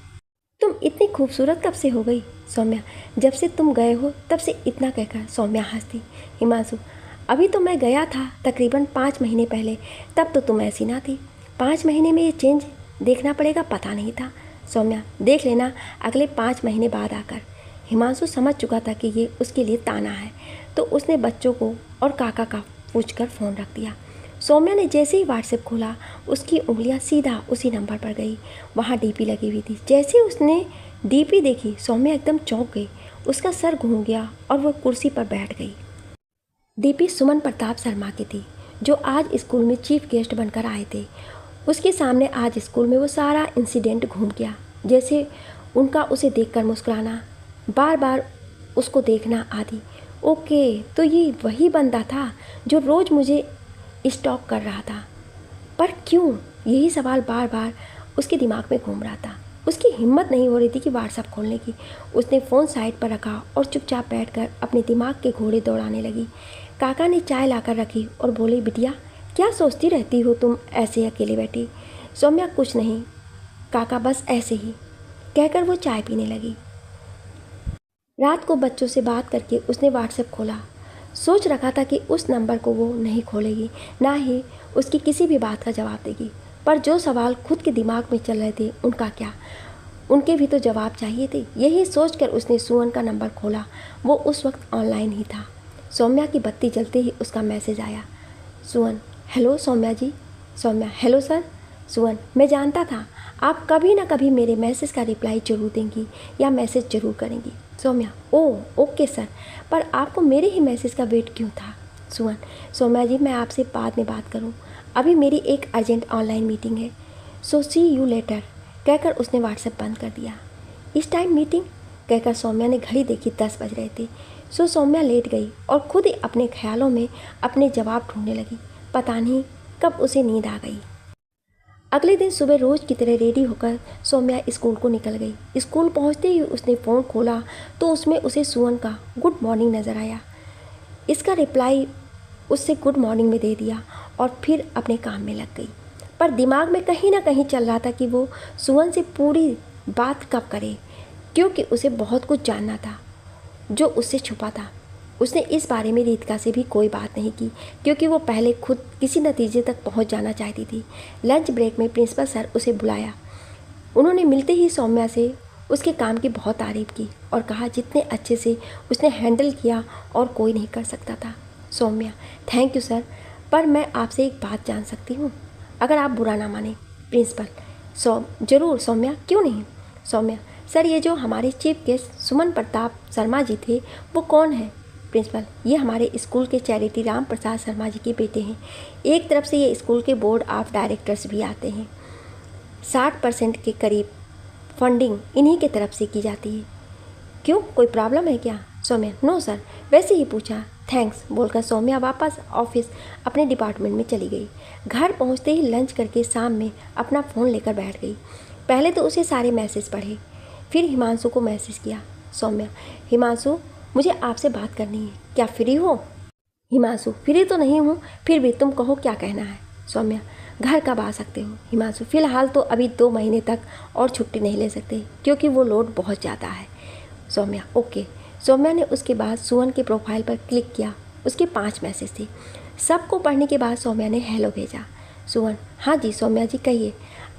तुम इतनी खूबसूरत कब से हो गई सौम्या, जब से तुम गए हो तब से। इतना कहकर सौम्या हंसती। हिमांशु, अभी तो मैं गया था तकरीबन 5 महीने पहले, तब तो तुम ऐसी ना थी। 5 महीने में ये चेंज देखना पड़ेगा, पता नहीं था। सौम्या, देख लेना अगले 5 महीने बाद आकर। हिमांशु समझ चुका था कि ये उसके लिए ताना है, तो उसने बच्चों को और काका का पूछकर फ़ोन रख दिया। सौम्या ने जैसे ही व्हाट्सएप खोला, उसकी उंगलियां सीधा उसी नंबर पर गई। वहाँ डीपी लगी हुई थी। जैसे ही उसने डीपी देखी, सौम्या एकदम चौंक गई। उसका सर घूम गया और वह कुर्सी पर बैठ गई। डीपी सुमन प्रताप शर्मा की थी, जो आज स्कूल में चीफ गेस्ट बनकर आए थे। उसके सामने आज स्कूल में वो सारा इंसिडेंट घूम गया। जैसे उनका उसे देखकर मुस्कुराना, बार बार उसको देखना आदि। ओके, तो ये वही बंदा था जो रोज़ मुझे स्टॉक कर रहा था, पर क्यों? यही सवाल बार बार उसके दिमाग में घूम रहा था। उसकी हिम्मत नहीं हो रही थी कि व्हाट्सएप खोलने की। उसने फ़ोन साइड पर रखा और चुपचाप बैठकर अपने दिमाग के घोड़े दौड़ाने लगी। काका ने चाय लाकर रखी और बोले, बिटिया क्या सोचती रहती हो तुम ऐसे अकेले बैठी। सौम्या, कुछ नहीं काका, बस ऐसे ही, कहकर वो चाय पीने लगी। रात को बच्चों से बात करके उसने व्हाट्सएप खोला। सोच रखा था कि उस नंबर को वो नहीं खोलेगी, ना ही उसकी किसी भी बात का जवाब देगी, पर जो सवाल खुद के दिमाग में चल रहे थे उनका क्या, उनके भी तो जवाब चाहिए थे। यही सोचकर उसने सुवन का नंबर खोला। वो उस वक्त ऑनलाइन ही था। सौम्या की बत्ती जलते ही उसका मैसेज आया, Suvan, hello Saumya ji. Saumya, hello sir. Suvan, मैं जानता था आप कभी ना कभी मेरे मैसेज का रिप्लाई ज़रूर देंगी या मैसेज ज़रूर करेंगी। सौम्या, ओह ओके सर, पर आपको मेरे ही मैसेज का वेट क्यों था। सुवन, सौम्या जी, मैं आपसे बाद में बात करूं, अभी मेरी एक अर्जेंट ऑनलाइन मीटिंग है, सो सी यू लेटर, कहकर उसने व्हाट्सएप बंद कर दिया। इस टाइम मीटिंग, कहकर सौम्या ने घड़ी देखी, 10 बज रहे थे। सो सौम्या लेट गई और खुद ही अपने ख्यालों में अपने जवाब ढूंढने लगी। पता नहीं कब उसे नींद आ गई। अगले दिन सुबह रोज़ की तरह रेडी होकर सौम्या स्कूल को निकल गई। स्कूल पहुंचते ही उसने फ़ोन खोला तो उसमें उसे सुवन का गुड मॉर्निंग नज़र आया। इसका रिप्लाई उससे गुड मॉर्निंग में दे दिया और फिर अपने काम में लग गई। पर दिमाग में कहीं ना कहीं चल रहा था कि वो सुवन से पूरी बात कब करे, क्योंकि उसे बहुत कुछ जानना था जो उससे छुपा था। उसने इस बारे में रितिका से भी कोई बात नहीं की, क्योंकि वो पहले खुद किसी नतीजे तक पहुंच जाना चाहती थी। लंच ब्रेक में प्रिंसिपल सर उसे बुलाया। उन्होंने मिलते ही सौम्या से उसके काम की बहुत तारीफ़ की और कहा जितने अच्छे से उसने हैंडल किया और कोई नहीं कर सकता था। सौम्या, थैंक यू सर, पर मैं आपसे एक बात जान सकती हूँ, अगर आप बुरा ना माने। प्रिंसिपल, ज़रूर सौम्या, क्यों नहीं। सौम्या, सर ये जो हमारे चीफ गेस्ट सुमन प्रताप शर्मा जी थे वो कौन है। प्रिंसिपल, ये हमारे स्कूल के चैरिटी राम प्रसाद शर्मा जी के बेटे हैं। एक तरफ से ये स्कूल के बोर्ड ऑफ डायरेक्टर्स भी आते हैं। 60% के करीब फंडिंग इन्हीं के तरफ से की जाती है। क्यों, कोई प्रॉब्लम है क्या। सौम्या, नो सर, वैसे ही पूछा। थैंक्स बोलकर सौम्या वापस ऑफिस अपने डिपार्टमेंट में चली गई। घर पहुंचते ही लंच करके शाम में अपना फ़ोन लेकर बैठ गई। पहले तो उसे सारे मैसेज पढ़े, फिर हिमांशु को मैसेज किया। सौम्या, हिमांशु, मुझे आपसे बात करनी है, क्या फ्री हो? हिमांशु, फ्री तो नहीं हूँ, फिर भी तुम कहो क्या कहना है। सौम्या, घर कब आ सकते हो? हिमांशु, फिलहाल तो अभी 2 महीने तक और छुट्टी नहीं ले सकते क्योंकि वो लोड बहुत ज़्यादा है। सौम्या, ओके। सौम्या ने उसके बाद सुवन के प्रोफाइल पर क्लिक किया। उसके 5 मैसेज थे। सबको पढ़ने के बाद सौम्या ने हेलो भेजा। सुवन, हाँ जी सौम्या जी कहिए,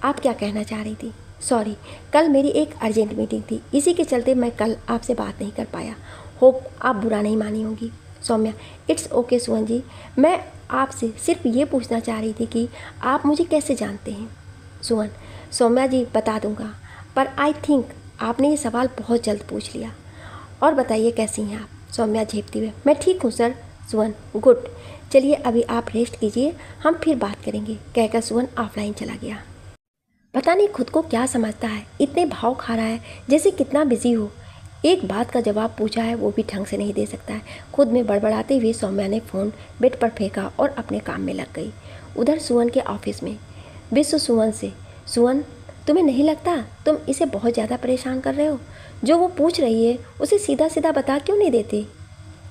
आप क्या कहना चाह रही थी? सॉरी, कल मेरी एक अर्जेंट मीटिंग थी, इसी के चलते मैं कल आपसे बात नहीं कर पाया। होप आप बुरा नहीं मानी होंगी। सौम्या, इट्स ओके सुवन जी, मैं आपसे सिर्फ ये पूछना चाह रही थी कि आप मुझे कैसे जानते हैं? सुवन, सौम्या जी बता दूंगा, पर आई थिंक आपने ये सवाल बहुत जल्द पूछ लिया। और बताइए कैसी हैं आप? सौम्या झेपती हुए, मैं ठीक हूँ सर। सुवन, गुड, चलिए अभी आप रेस्ट कीजिए, हम फिर बात करेंगे, कहकर सुवन ऑफलाइन चला गया। पता नहीं खुद को क्या समझता है, इतने भाव खा रहा है जैसे कितना बिजी हो। एक बात का जवाब पूछा है वो भी ढंग से नहीं दे सकता है। खुद में बड़बड़ाते हुए सौम्या ने फ़ोन बेड पर फेंका और अपने काम में लग गई। उधर सुवन के ऑफिस में विश्व सुवन से, सुवन तुम्हें नहीं लगता तुम इसे बहुत ज़्यादा परेशान कर रहे हो? जो वो पूछ रही है उसे सीधा सीधा बता क्यों नहीं देते?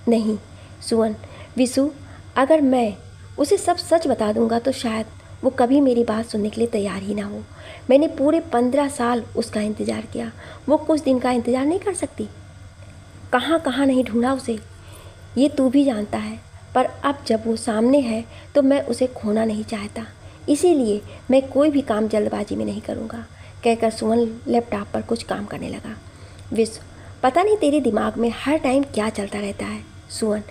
नहीं सुवन, विशु, अगर मैं उसे सब सच बता दूंगा तो शायद वो कभी मेरी बात सुनने के लिए तैयार ही ना हो। मैंने पूरे 15 साल उसका इंतज़ार किया, वो कुछ दिन का इंतज़ार नहीं कर सकती? कहाँ कहाँ नहीं ढूंढा उसे, ये तू भी जानता है। पर अब जब वो सामने है तो मैं उसे खोना नहीं चाहता, इसीलिए मैं कोई भी काम जल्दबाजी में नहीं करूँगा, कहकर सुमन लैपटॉप पर कुछ काम करने लगा। विश्व, पता नहीं तेरे दिमाग में हर टाइम क्या चलता रहता है। सुमन,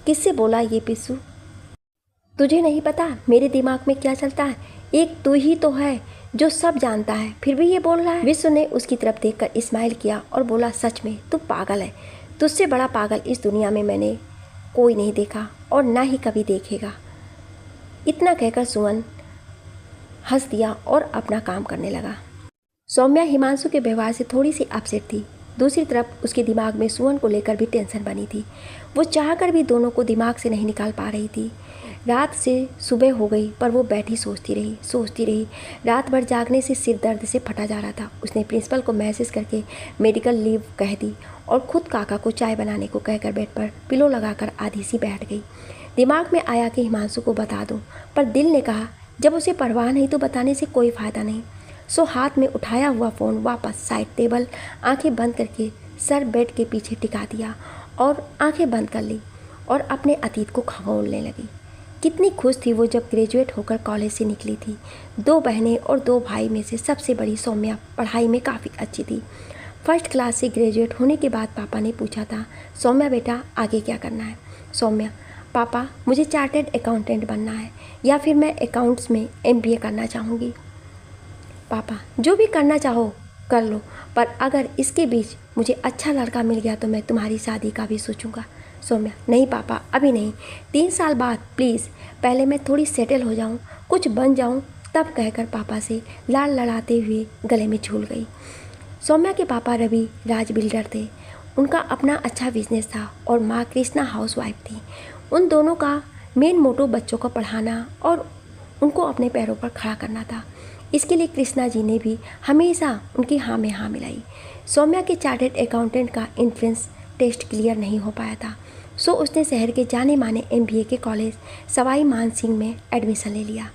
किससे बोला ये पिस्सू? तुझे नहीं पता मेरे दिमाग में क्या चलता है? एक तू ही तो है जो सब जानता है, फिर भी ये बोल रहा है। विश्व ने उसकी तरफ देखकर स्माइल किया और बोला, सच में तू पागल है, तुझसे बड़ा पागल इस दुनिया में मैंने कोई नहीं देखा और ना ही कभी देखेगा। इतना कहकर सुमन हंस दिया और अपना काम करने लगा। सौम्या हिमांशु के व्यवहार से थोड़ी सी अपसेट थी। दूसरी तरफ उसके दिमाग में सुमन को लेकर भी टेंशन बनी थी। वो चाहकर भी दोनों को दिमाग से नहीं निकाल पा रही थी। रात से सुबह हो गई पर वो बैठी सोचती रही। रात भर जागने से सिर दर्द से फटा जा रहा था। उसने प्रिंसिपल को मैसेज करके मेडिकल लीव कह दी और खुद काका को चाय बनाने को कहकर बेड पर पिलो लगाकर आधी सी बैठ गई। दिमाग में आया कि हिमांशु को बता दूं, पर दिल ने कहा जब उसे परवाह नहीं तो बताने से कोई फ़ायदा नहीं। सो हाथ में उठाया हुआ फ़ोन वापस साइड टेबल, आंखें बंद करके सर बेड के पीछे टिका दिया और आंखें बंद कर ली और अपने अतीत को खंगोलने लगी। कितनी खुश थी वो जब ग्रेजुएट होकर कॉलेज से निकली थी। 2 बहनें और 2 भाई में से सबसे बड़ी सौम्या पढ़ाई में काफ़ी अच्छी थी। फर्स्ट क्लास से ग्रेजुएट होने के बाद पापा ने पूछा था, सौम्या बेटा आगे क्या करना है? सौम्या, पापा मुझे चार्टर्ड अकाउंटेंट बनना है या फिर मैं अकाउंट्स में MBA करना चाहूँगी। पापा, जो भी करना चाहो कर लो, पर अगर इसके बीच मुझे अच्छा लड़का मिल गया तो मैं तुम्हारी शादी का भी सोचूंगा। सौम्या, नहीं पापा अभी नहीं, 3 साल बाद प्लीज़, पहले मैं थोड़ी सेटल हो जाऊं, कुछ बन जाऊं, तब कहकर पापा से लाड़ लड़ाते हुए गले में झूल गई। सौम्या के पापा रवि राज बिल्डर थे। उनका अपना अच्छा बिजनेस था और माँ कृष्णा हाउसवाइफ थी। उन दोनों का मेन मोटो बच्चों को पढ़ाना और उनको अपने पैरों पर खड़ा करना था। इसके लिए कृष्णा जी ने भी हमेशा उनकी हाँ में हाँ मिलाई। सौम्या के चार्टर्ड अकाउंटेंट का एंट्रेंस टेस्ट क्लियर नहीं हो पाया था, सो उसने शहर के जाने माने MBA के कॉलेज सवाई मानसिंह में एडमिशन ले लिया।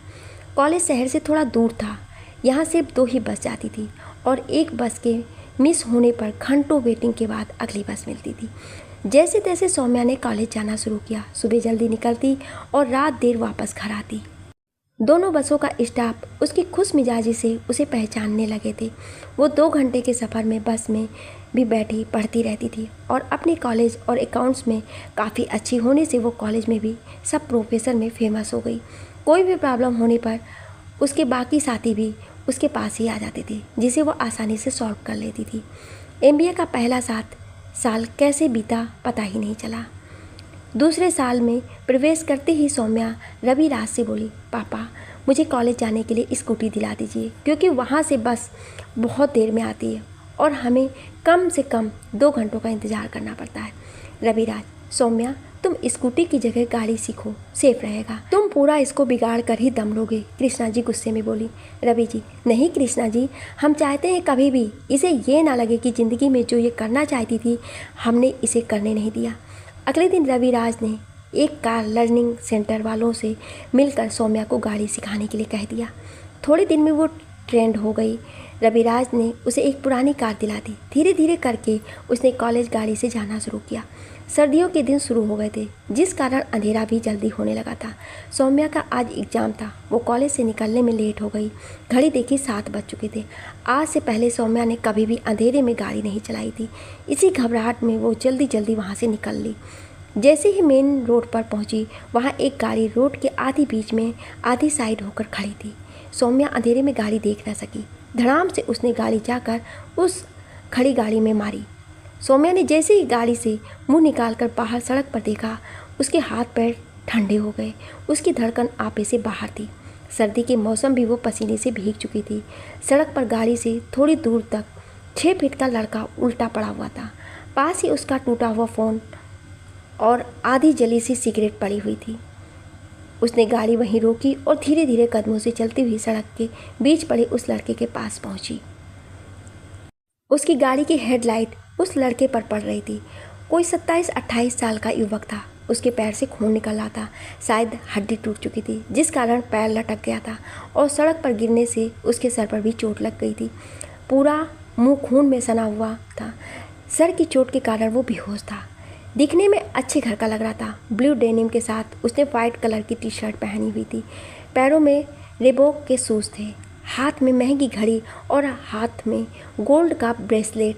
कॉलेज शहर से थोड़ा दूर था, यहाँ सिर्फ 2 ही बस जाती थी और एक बस के मिस होने पर घंटों वेटिंग के बाद अगली बस मिलती थी। जैसे तैसे सौम्या ने कॉलेज जाना शुरू किया। सुबह जल्दी निकलती और रात देर वापस घर आती। दोनों बसों का स्टाफ उसकी खुश मिजाजी से उसे पहचानने लगे थे। वो 2 घंटे के सफ़र में बस में भी बैठी पढ़ती रहती थी और अपने कॉलेज और अकाउंट्स में काफ़ी अच्छी होने से वो कॉलेज में भी सब प्रोफेसर में फेमस हो गई। कोई भी प्रॉब्लम होने पर उसके बाकी साथी भी उसके पास ही आ जाते थे, जिसे वो आसानी से सॉल्व कर लेती थी। MBA का पहला 7 साल कैसे बीता पता ही नहीं चला। दूसरे साल में प्रवेश करते ही सौम्या रवि राज से बोली, पापा मुझे कॉलेज जाने के लिए स्कूटी दिला दीजिए, क्योंकि वहाँ से बस बहुत देर में आती है और हमें कम से कम 2 घंटों का इंतज़ार करना पड़ता है। रवि राज, सौम्या तुम स्कूटी की जगह गाड़ी सीखो, सेफ रहेगा। तुम पूरा इसको बिगाड़ कर ही दम लोगे, कृष्णा जी गुस्से में बोली। रवि जी, नहीं कृष्णा जी, हम चाहते हैं कभी भी इसे ये ना लगे कि ज़िंदगी में जो ये करना चाहती थी हमने इसे करने नहीं दिया। अगले दिन रविराज ने एक कार लर्निंग सेंटर वालों से मिलकर सौम्या को गाड़ी सिखाने के लिए कह दिया। थोड़े दिन में वो ट्रेंड हो गई। रविराज ने उसे एक पुरानी कार दिला दी। धीरे धीरे करके उसने कॉलेज गाड़ी से जाना शुरू किया। सर्दियों के दिन शुरू हो गए थे, जिस कारण अंधेरा भी जल्दी होने लगा था। सौम्या का आज एग्जाम था। वो कॉलेज से निकलने में लेट हो गई। घड़ी देखी 7 बज चुके थे। आज से पहले सौम्या ने कभी भी अंधेरे में गाड़ी नहीं चलाई थी। इसी घबराहट में वो जल्दी जल्दी वहाँ से निकल ली। जैसे ही मेन रोड पर पहुंची, वहाँ एक गाड़ी रोड के आधी बीच में आधी साइड होकर खड़ी थी। सौम्या अंधेरे में गाड़ी देख न सकी। धड़ाम से उसने गाड़ी जाकर उस खड़ी गाड़ी में मारी। सौम्या ने जैसे ही गाड़ी से मुंह निकालकर बाहर सड़क पर देखा, उसके हाथ पैर ठंडे हो गए। उसकी धड़कन आपे से बाहर थी। सर्दी के मौसम भी वो पसीने से भीग चुकी थी। सड़क पर गाड़ी से थोड़ी दूर तक 6 फीट का लड़का उल्टा पड़ा हुआ था। पास ही उसका टूटा हुआ फ़ोन और आधी जली सी सिगरेट पड़ी हुई थी। उसने गाड़ी वहीं रोकी और धीरे धीरे कदमों से चलती हुई सड़क के बीच पड़े उस लड़के के पास पहुंची। उसकी गाड़ी की हेडलाइट उस लड़के पर पड़ रही थी। कोई 27-28 साल का युवक था। उसके पैर से खून निकल रहा था। शायद हड्डी टूट चुकी थी, जिस कारण पैर लटक गया था और सड़क पर गिरने से उसके सर पर भी चोट लग गई थी। पूरा मुंह खून में सना हुआ था। सर की चोट के कारण वो बेहोश था। दिखने में अच्छे घर का लग रहा था। ब्लू डेनिम के साथ उसने वाइट कलर की टी शर्ट पहनी हुई थी। पैरों में रिबॉक के शूज़ थे। हाथ में महंगी घड़ी और हाथ में गोल्ड का ब्रेसलेट,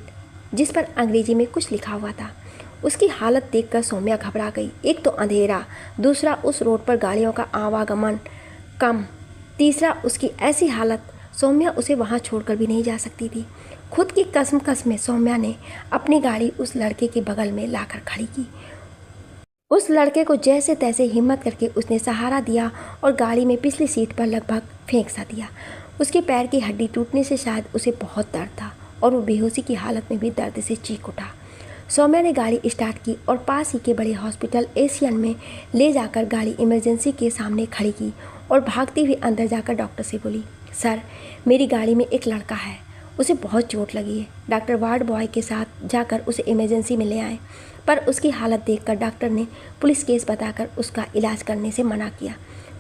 जिस पर अंग्रेजी में कुछ लिखा हुआ था। उसकी हालत देखकर सौम्या घबरा गई। एक तो अंधेरा, दूसरा उस रोड पर गाड़ियों का आवागमन कम, तीसरा उसकी ऐसी हालत। सौम्या उसे वहाँ छोड़कर भी नहीं जा सकती थी। खुद की कसम में सौम्या ने अपनी गाड़ी उस लड़के के बगल में लाकर खड़ी की। उस लड़के को जैसे तैसे हिम्मत करके उसने सहारा दिया और गाड़ी में पिछली सीट पर लगभग फेंक सा दिया। उसके पैर की हड्डी टूटने से शायद उसे बहुत दर्द था और वो बेहोशी की हालत में भी दर्द से चीख उठा। सौम्या ने गाड़ी स्टार्ट की और पास ही के बड़े हॉस्पिटल एशियन में ले जाकर गाड़ी इमरजेंसी के सामने खड़ी की और भागती हुई अंदर जाकर डॉक्टर से बोली, सर, मेरी गाड़ी में एक लड़का है, उसे बहुत चोट लगी है। डॉक्टर वार्ड बॉय के साथ जाकर उसे इमरजेंसी में ले आए, पर उसकी हालत देखकर डॉक्टर ने पुलिस केस बताकर उसका इलाज करने से मना किया।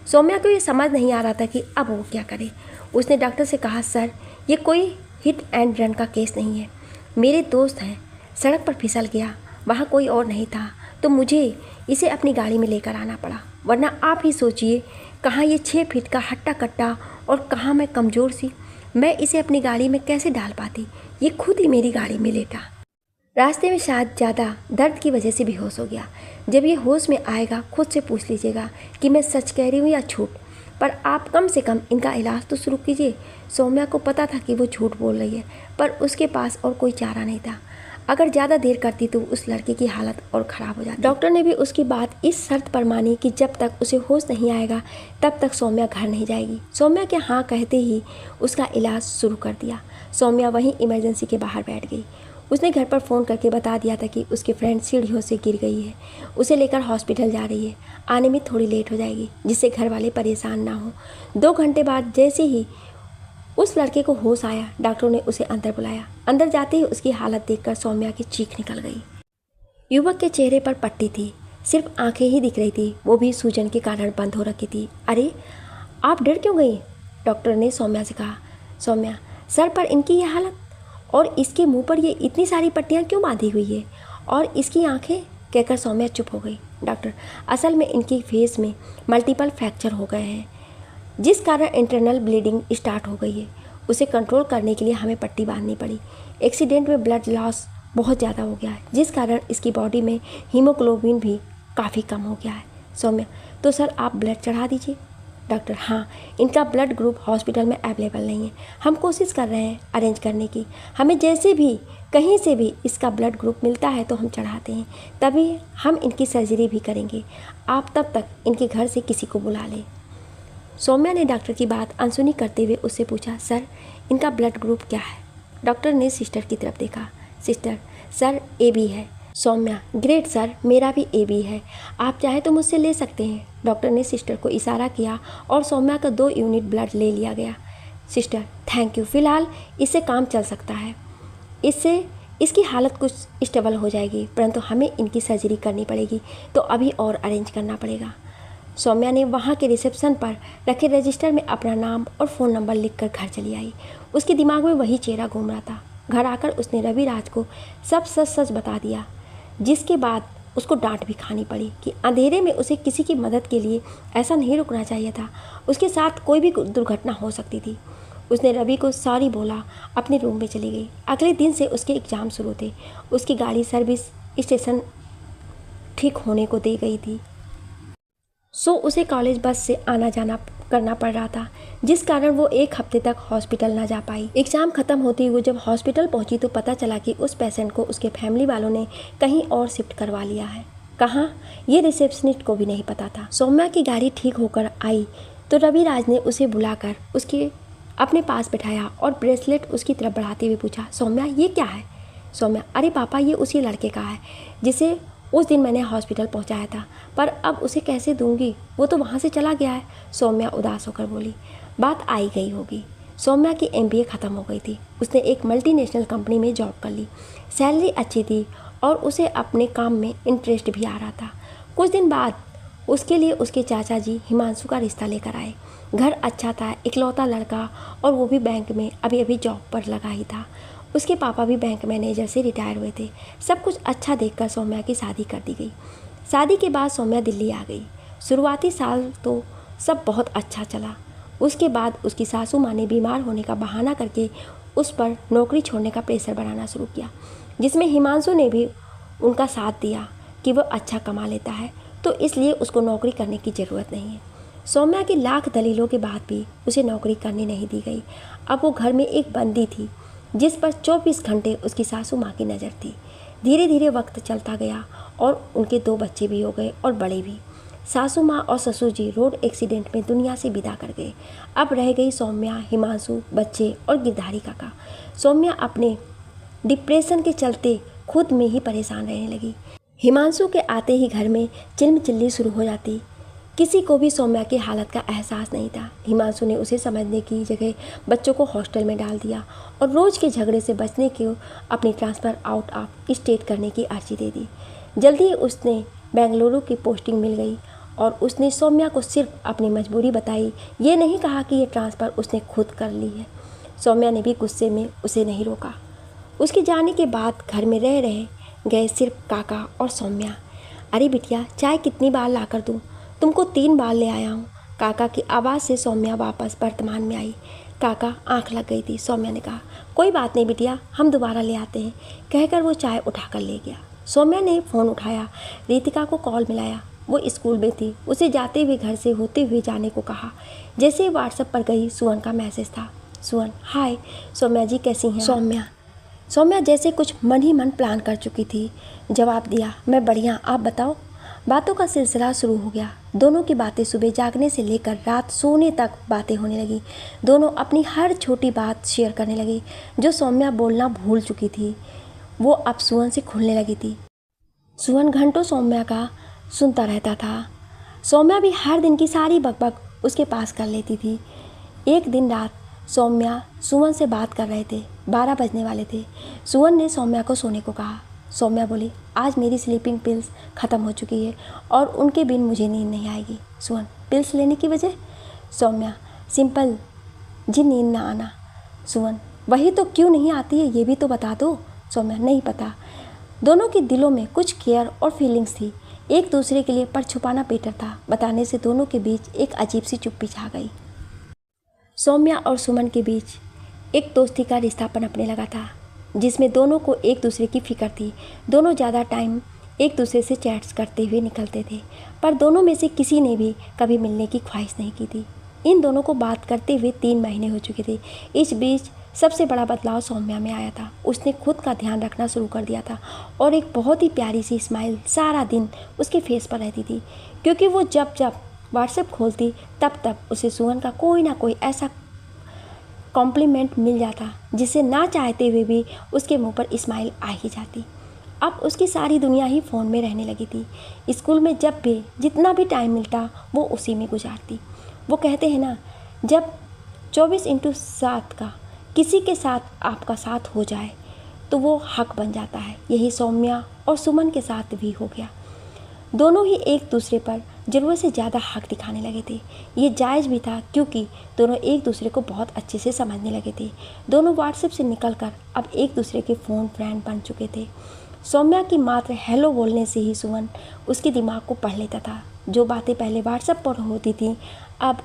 सौम्या को ये समझ नहीं आ रहा था कि अब वो क्या करे। उसने डॉक्टर से कहा, सर, ये कोई हिट एंड रन का केस नहीं है। मेरे दोस्त हैं, सड़क पर फिसल गया, वहाँ कोई और नहीं था, तो मुझे इसे अपनी गाड़ी में लेकर आना पड़ा। वरना आप ही सोचिए, कहाँ ये 6 फीट का हट्टा कट्टा और कहाँ मैं कमज़ोर सी, मैं इसे अपनी गाड़ी में कैसे डाल पाती। ये खुद ही मेरी गाड़ी में लेटा। रास्ते में शायद ज़्यादा दर्द की वजह से बेहोश हो गया। जब ये होश में आएगा खुद से पूछ लीजिएगा कि मैं सच कह रही हूँ या झूठ, पर आप कम से कम इनका इलाज तो शुरू कीजिए। सौम्या को पता था कि वो झूठ बोल रही है, पर उसके पास और कोई चारा नहीं था। अगर ज़्यादा देर करती तो उस लड़के की हालत और ख़राब हो जाती। डॉक्टर ने भी उसकी बात इस शर्त पर मानी कि जब तक उसे होश नहीं आएगा तब तक सौम्या घर नहीं जाएगी। सौम्या के हाँ कहते ही उसका इलाज शुरू कर दिया। सौम्या वहीं इमरजेंसी के बाहर बैठ गई। उसने घर पर फ़ोन करके बता दिया था कि उसकी फ्रेंड सीढ़ियों से गिर गई है, उसे लेकर हॉस्पिटल जा रही है, आने में थोड़ी लेट हो जाएगी, जिससे घर वाले परेशान ना हो। 2 घंटे बाद जैसे ही उस लड़के को होश आया, डॉक्टरों ने उसे अंदर बुलाया। अंदर जाते ही उसकी हालत देखकर सौम्या की चीख निकल गई। युवक के चेहरे पर पट्टी थी, सिर्फ आंखें ही दिख रही थी, वो भी सूजन के कारण बंद हो रखी थी। अरे, आप डर क्यों गई? डॉक्टर ने सौम्या से कहा। सौम्या, सर पर इनकी ये हालत और इसके मुंह पर ये इतनी सारी पट्टियाँ क्यों बांधी हुई है, और इसकी आंखें? कहकर सौम्या चुप हो गई। डॉक्टर, असल में इनकी फेस में मल्टीपल फ्रैक्चर हो गए हैं, जिस कारण इंटरनल ब्लीडिंग स्टार्ट हो गई है। उसे कंट्रोल करने के लिए हमें पट्टी बांधनी पड़ी। एक्सीडेंट में ब्लड लॉस बहुत ज़्यादा हो गया है, जिस कारण इसकी बॉडी में हीमोग्लोबिन भी काफ़ी कम हो गया है। सौम्या, तो सर आप ब्लड चढ़ा दीजिए। डॉक्टर, हाँ, इनका ब्लड ग्रुप हॉस्पिटल में अवेलेबल नहीं है। हम कोशिश कर रहे हैं अरेंज करने की। हमें जैसे भी कहीं से भी इसका ब्लड ग्रुप मिलता है तो हम चढ़ाते हैं, तभी हम इनकी सर्जरी भी करेंगे। आप तब तक इनके घर से किसी को बुला लें। सौम्या ने डॉक्टर की बात अनसुनी करते हुए उससे पूछा, सर, इनका ब्लड ग्रुप क्या है? डॉक्टर ने सिस्टर की तरफ देखा। सिस्टर, सर AB है। सौम्या, ग्रेट सर, मेरा भी AB है, आप चाहे तो मुझसे ले सकते हैं। डॉक्टर ने सिस्टर को इशारा किया और सौम्या का 2 यूनिट ब्लड ले लिया गया। सिस्टर, थैंक यू, फ़िलहाल इससे काम चल सकता है, इससे इसकी हालत कुछ स्टेबल हो जाएगी, परंतु हमें इनकी सर्जरी करनी पड़ेगी, तो अभी और अरेंज करना पड़ेगा। सौम्या ने वहाँ के रिसेप्शन पर रखे रजिस्टर में अपना नाम और फ़ोन नंबर लिखकर घर चली आई। उसके दिमाग में वही चेहरा घूम रहा था। घर आकर उसने रविराज को सब सच सच बता दिया, जिसके बाद उसको डांट भी खानी पड़ी कि अंधेरे में उसे किसी की मदद के लिए ऐसा नहीं रुकना चाहिए था। उसके साथ कोई भी दुर्घटना हो सकती थी। उसने रवि को सॉरी बोला, अपने रूम में चली गई। अगले दिन से उसके एग्ज़ाम शुरू थे। उसकी गाड़ी सर्विस स्टेशन ठीक होने को दे गई थी, सो उसे कॉलेज बस से आना जाना करना पड़ रहा था, जिस कारण वो 1 हफ्ते तक हॉस्पिटल ना जा पाई। एग्ज़ाम ख़त्म होते ही वो जब हॉस्पिटल पहुंची तो पता चला कि उस पेशेंट को उसके फैमिली वालों ने कहीं और शिफ्ट करवा लिया है। कहाँ, ये रिसेप्शनिस्ट को भी नहीं पता था। सौम्या की गाड़ी ठीक होकर आई तो रविराज ने उसे बुलाकर उसके अपने पास बैठाया और ब्रेसलेट उसकी तरफ बढ़ाते हुए पूछा, सौम्या ये क्या है? सौम्या, अरे पापा, ये उसी लड़के का है जिसे उस दिन मैंने हॉस्पिटल पहुंचाया था, पर अब उसे कैसे दूंगी, वो तो वहाँ से चला गया है। सौम्या उदास होकर बोली, बात आई गई होगी। सौम्या की MBA ख़त्म हो गई थी। उसने एक मल्टीनेशनल कंपनी में जॉब कर ली। सैलरी अच्छी थी और उसे अपने काम में इंटरेस्ट भी आ रहा था। कुछ दिन बाद उसके लिए उसके चाचा जी हिमांशु का रिश्ता लेकर आए। घर अच्छा था, इकलौता लड़का, और वो भी बैंक में अभी अभी जॉब पर लगा ही था। उसके पापा भी बैंक मैनेजर से रिटायर हुए थे। सब कुछ अच्छा देखकर सौम्या की शादी कर दी गई। शादी के बाद सौम्या दिल्ली आ गई। शुरुआती साल तो सब बहुत अच्छा चला। उसके बाद उसकी सासू माँ ने बीमार होने का बहाना करके उस पर नौकरी छोड़ने का प्रेशर बनाना शुरू किया, जिसमें हिमांशु ने भी उनका साथ दिया कि वह अच्छा कमा लेता है, तो इसलिए उसको नौकरी करने की ज़रूरत नहीं है। सौम्या की लाख दलीलों के बाद भी उसे नौकरी करने नहीं दी गई। अब वो घर में एक बंदी थी जिस पर 24 घंटे उसकी सासू माँ की नज़र थी। धीरे धीरे वक्त चलता गया और उनके 2 बच्चे भी हो गए और बड़े भी। सासू माँ और ससुर जी रोड एक्सीडेंट में दुनिया से विदा कर गए। अब रह गई सौम्या, हिमांशु, बच्चे और गिरधारी काका। सौम्या अपने डिप्रेशन के चलते खुद में ही परेशान रहने लगी। हिमांशु के आते ही घर में चिल्मचिल्ली शुरू हो जाती। किसी को भी सौम्या की हालत का एहसास नहीं था। हिमांशु ने उसे समझने की जगह बच्चों को हॉस्टल में डाल दिया और रोज़ के झगड़े से बचने के अपनी ट्रांसफ़र आउट ऑफ स्टेट करने की अर्जी दे दी। जल्दी ही उसने बेंगलुरु की पोस्टिंग मिल गई और उसने सौम्या को सिर्फ अपनी मजबूरी बताई। ये नहीं कहा कि ये ट्रांसफ़र उसने खुद कर ली है। सौम्या ने भी गुस्से में उसे नहीं रोका। उसके जाने के बाद घर में रह रहे गए सिर्फ काका और सौम्या। अरे बिटिया, चाय कितनी बार ला कर दूँ? तुमको 3 बार ले आया हूँ। काका की आवाज़ से सौम्या वापस वर्तमान में आई। काका, आंख लग गई थी। सौम्या ने कहा, कोई बात नहीं बिटिया, हम दोबारा ले आते हैं, कहकर वो चाय उठाकर ले गया। सौम्या ने फ़ोन उठाया, रितिका को कॉल मिलाया। वो स्कूल में थी। उसे जाते हुए घर से होते हुए जाने को कहा। जैसे ही व्हाट्सएप पर गई, सुवन का मैसेज था। सुवन, हाय सौम्या जी, कैसी हैं? सौम्या जैसे कुछ मन ही मन प्लान कर चुकी थी, जवाब दिया, मैं बढ़िया, आप बताओ। बातों का सिलसिला शुरू हो गया। दोनों की बातें सुबह जागने से लेकर रात सोने तक बातें होने लगी। दोनों अपनी हर छोटी बात शेयर करने लगी। जो सौम्या बोलना भूल चुकी थी, वो अब सुवन से खुलने लगी थी। सुवन घंटों सौम्या का सुनता रहता था। सौम्या भी हर दिन की सारी बकबक उसके पास कर लेती थी। एक दिन रात सौम्या सुवन से बात कर रहे थे। 12 बजने वाले थे। सुवन ने सौम्या को सोने को कहा। सौम्या बोली, आज मेरी स्लीपिंग पिल्स ख़त्म हो चुकी है और उनके बिन मुझे नींद नहीं आएगी। सुवन, पिल्स लेने की वजह? सौम्या, सिंपल, जी नींद ना आना। सुवन, वही तो, क्यों नहीं आती है ये भी तो बता दो। सौम्या, नहीं पता। दोनों के दिलों में कुछ केयर और फीलिंग्स थी एक दूसरे के लिए, पर छुपाना बेटर था। बताने से दोनों के बीच एक अजीब सी चुप्पी छा गई। सौम्या और सुमन के बीच एक दोस्ती का रिश्ता पनपने लगा था, जिसमें दोनों को एक दूसरे की फिक्र थी। दोनों ज़्यादा टाइम एक दूसरे से चैट्स करते हुए निकलते थे, पर दोनों में से किसी ने भी कभी मिलने की ख्वाहिश नहीं की थी। इन दोनों को बात करते हुए 3 महीने हो चुके थे। इस बीच सबसे बड़ा बदलाव सौम्या में आया था। उसने खुद का ध्यान रखना शुरू कर दिया था और एक बहुत ही प्यारी सी स्माइल सारा दिन उसके फेस पर रहती थी, क्योंकि वो जब जब व्हाट्सएप खोलती तब तब उसे सुवन का कोई ना कोई ऐसा कॉम्प्लीमेंट मिल जाता जिसे ना चाहते हुए भी उसके मुंह पर स्माइल आ ही जाती। अब उसकी सारी दुनिया ही फ़ोन में रहने लगी थी। स्कूल में जब भी जितना भी टाइम मिलता वो उसी में गुजारती। वो कहते हैं ना, जब 24/7 का किसी के साथ आपका साथ हो जाए तो वो हक बन जाता है। यही सौम्या और सुमन के साथ भी हो गया। दोनों ही एक दूसरे पर ज़रूरत से ज़्यादा हक दिखाने लगे थे। ये जायज़ भी था क्योंकि दोनों एक दूसरे को बहुत अच्छे से समझने लगे थे। दोनों व्हाट्सएप से निकलकर अब एक दूसरे के फ़ोन फ्रेंड बन चुके थे। सौम्या की मात्र हेलो बोलने से ही सुमन उसके दिमाग को पढ़ लेता था। जो बातें पहले व्हाट्सएप पर होती थी अब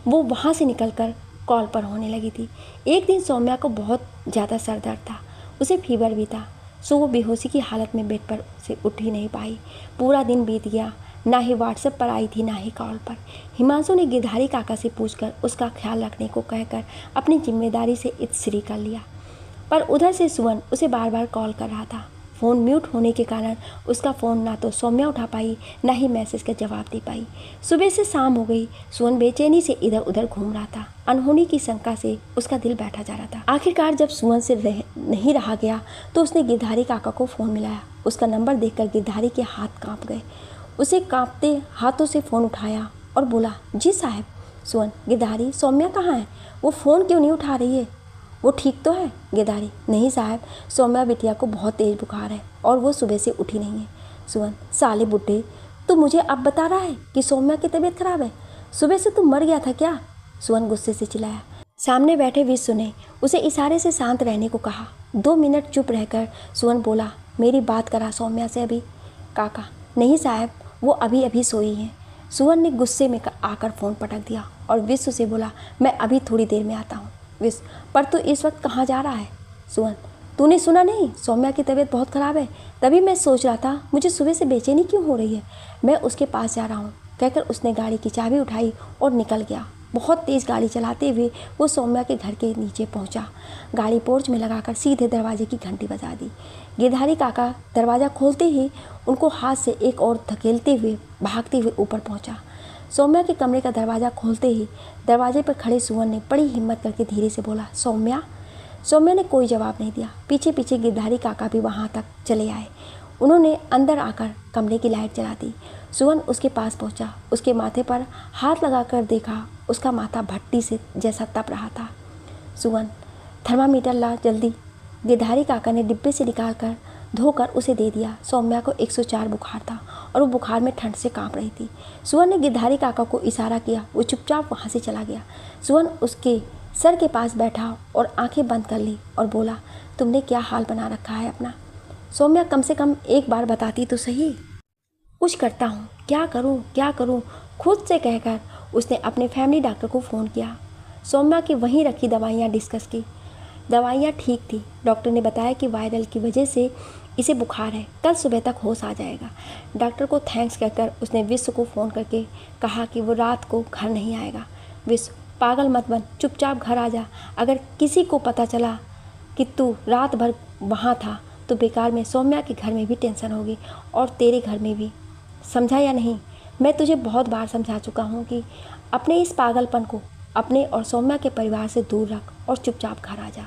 वो वहाँ से निकलकर कॉल पर होने लगी थी। एक दिन सौम्या को बहुत ज़्यादा सर दर्द था, उसे फीवर भी था, सो वो बेहोशी की हालत में बेड पर से उठ ही नहीं पाई। पूरा दिन बीत गया, ना ही व्हाट्सएप पर आई थी ना ही कॉल पर। हिमांशु ने गिरधारी काका से पूछकर उसका ख्याल रखने को कहकर अपनी जिम्मेदारी से इत्श्री कर लिया, पर उधर से सुमन उसे बार बार कॉल कर रहा था। फ़ोन म्यूट होने के कारण उसका फ़ोन ना तो सौम्या उठा पाई ना ही मैसेज का जवाब दे पाई। सुबह से शाम हो गई, सुमन बेचैनी से इधर उधर घूम रहा था। अनहोनी की शंका से उसका दिल बैठा जा रहा था। आखिरकार जब सुमन से नहीं रहा गया तो उसने गिरधारी काका को फ़ोन मिलाया। उसका नंबर देखकर गिरधारी के हाथ काँप गए। उसे काँपते हाथों से फ़ोन उठाया और बोला, जी साहब। सुमन, गिरधारी, सौम्या कहाँ है? वो फ़ोन क्यों नहीं उठा रही है? वो ठीक तो है? गिरधारी, नहीं साहब, सौम्या बिटिया को बहुत तेज़ बुखार है और वो सुबह से उठी नहीं है। सुमन, साले बुड्ढे, तू मुझे अब बता रहा है कि सौम्या की तबीयत खराब है? सुबह से तू मर गया था क्या? सुमन गुस्से से चिल्लाया। सामने बैठे विश्व ने उसे इशारे से शांत रहने को कहा। 2 मिनट चुप रहकर सुमन बोला, मेरी बात करा सौम्या से अभी? काका, नहीं साहब, वो अभी अभी सोई है। सुमन ने गुस्से में आकर फ़ोन पटक दिया और विश्व से बोला, मैं अभी थोड़ी देर में आता हूँ। विश्व, पर तू इस वक्त कहाँ जा रहा है? सुमन, तूने सुना नहीं, सौम्या की तबीयत बहुत ख़राब है। तभी मैं सोच रहा था मुझे सुबह से बेचैनी क्यों हो रही है, मैं उसके पास जा रहा हूँ, कहकर उसने गाड़ी की चाबी उठाई और निकल गया। बहुत तेज़ गाड़ी चलाते हुए वो सौम्या के घर के नीचे पहुँचा। गाड़ी पोर्च में लगाकर सीधे दरवाजे की घंटी बजा दी। गिरधारी काका दरवाज़ा खोलते ही उनको हाथ से एक और धकेलते हुए भागते हुए ऊपर पहुँचा। सौम्या के कमरे का दरवाज़ा खोलते ही दरवाजे पर खड़े सुमन ने बड़ी हिम्मत करके धीरे से बोला, सौम्या। सौम्या ने कोई जवाब नहीं दिया। पीछे पीछे गिरधारी काका भी वहाँ तक चले आए। उन्होंने अंदर आकर कमरे की लाइट जला दी। सुमन उसके पास पहुँचा, उसके माथे पर हाथ लगाकर देखा। उसका माथा भट्टी से जैसा तप रहा था। सुमन, थर्मामीटर ला जल्दी। गिरधारी काका ने डिब्बे से निकाल कर धोकर उसे दे दिया। सौम्या को 104 बुखार था और वो बुखार में ठंड से कांप रही थी। सुमन ने गिरधारी काका को इशारा किया, वो चुपचाप वहाँ से चला गया। सुमन उसके सर के पास बैठा और आंखें बंद कर ली और बोला, तुमने क्या हाल बना रखा है अपना? सौम्या, कम से कम एक बार बताती तो सही। कुछ करता हूँ, क्या करूँ खुद से कहकर उसने अपने फैमिली डॉक्टर को फ़ोन किया। सौम्या की वहीं रखी दवाइयाँ डिस्कस की। दवाइयाँ ठीक थी। डॉक्टर ने बताया कि वायरल की वजह से इसे बुखार है, कल सुबह तक होश आ जाएगा। डॉक्टर को थैंक्स कहकर उसने विश्व को फ़ोन करके कहा कि वो रात को घर नहीं आएगा। विश्व, पागल मत बन, चुपचाप घर आ जा। अगर किसी को पता चला कि तू रात भर वहाँ था तो बेकार में सौम्या के घर में भी टेंशन होगी और तेरे घर में भी। समझा या नहीं? मैं तुझे बहुत बार समझा चुका हूँ कि अपने इस पागलपन को अपने और सौम्या के परिवार से दूर रख और चुपचाप घर आ जा।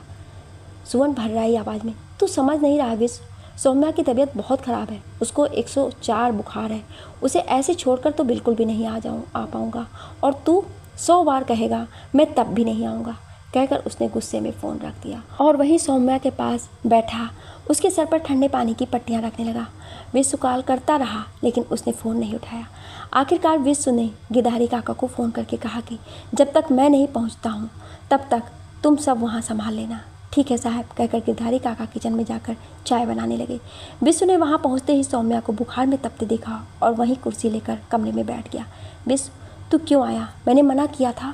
सुमन भर्राई आवाज़ में, तू समझ नहीं रहा विश्व, सौम्या की तबीयत बहुत ख़राब है, उसको 104 बुखार है। उसे ऐसे छोड़कर तो बिल्कुल भी नहीं आ पाऊँगा और तू 100 बार कहेगा मैं तब भी नहीं आऊँगा, कहकर उसने गुस्से में फ़ोन रख दिया और वहीं सौम्या के पास बैठा उसके सर पर ठंडे पानी की पट्टियाँ रखने लगा। विश्व कॉल करता रहा लेकिन उसने फ़ोन नहीं उठाया। आखिरकार विश्व ने गिरधारी काका को फ़ोन करके कहा कि जब तक मैं नहीं पहुंचता हूं तब तक तुम सब वहां संभाल लेना। ठीक है साहब, कहकर गिरधारी काका किचन में जाकर चाय बनाने लगे। विश्व ने वहां पहुंचते ही सौम्या को बुखार में तपते देखा और वहीं कुर्सी लेकर कमरे में बैठ गया। विश्व, तू क्यों आया? मैंने मना किया था।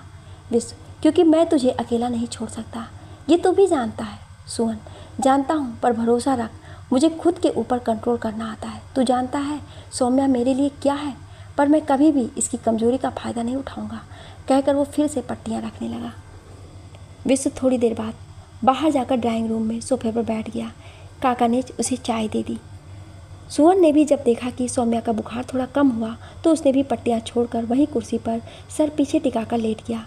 विश्व, क्योंकि मैं तुझे अकेला नहीं छोड़ सकता, ये तू भी जानता है। सुमन, जानता हूँ, पर भरोसा रख, मुझे खुद के ऊपर कंट्रोल करना आता है। तू जानता है सौम्या मेरे लिए क्या है, पर मैं कभी भी इसकी कमज़ोरी का फ़ायदा नहीं उठाऊंगा, कहकर वो फिर से पट्टियाँ रखने लगा। विश्व थोड़ी देर बाद बाहर जाकर ड्राइंग रूम में सोफे पर बैठ गया। काका ने उसे चाय दे दी। सुमन ने भी जब देखा कि सौम्या का बुखार थोड़ा कम हुआ तो उसने भी पट्टियाँ छोड़कर वहीं कुर्सी पर सर पीछे टिकाकर लेट गया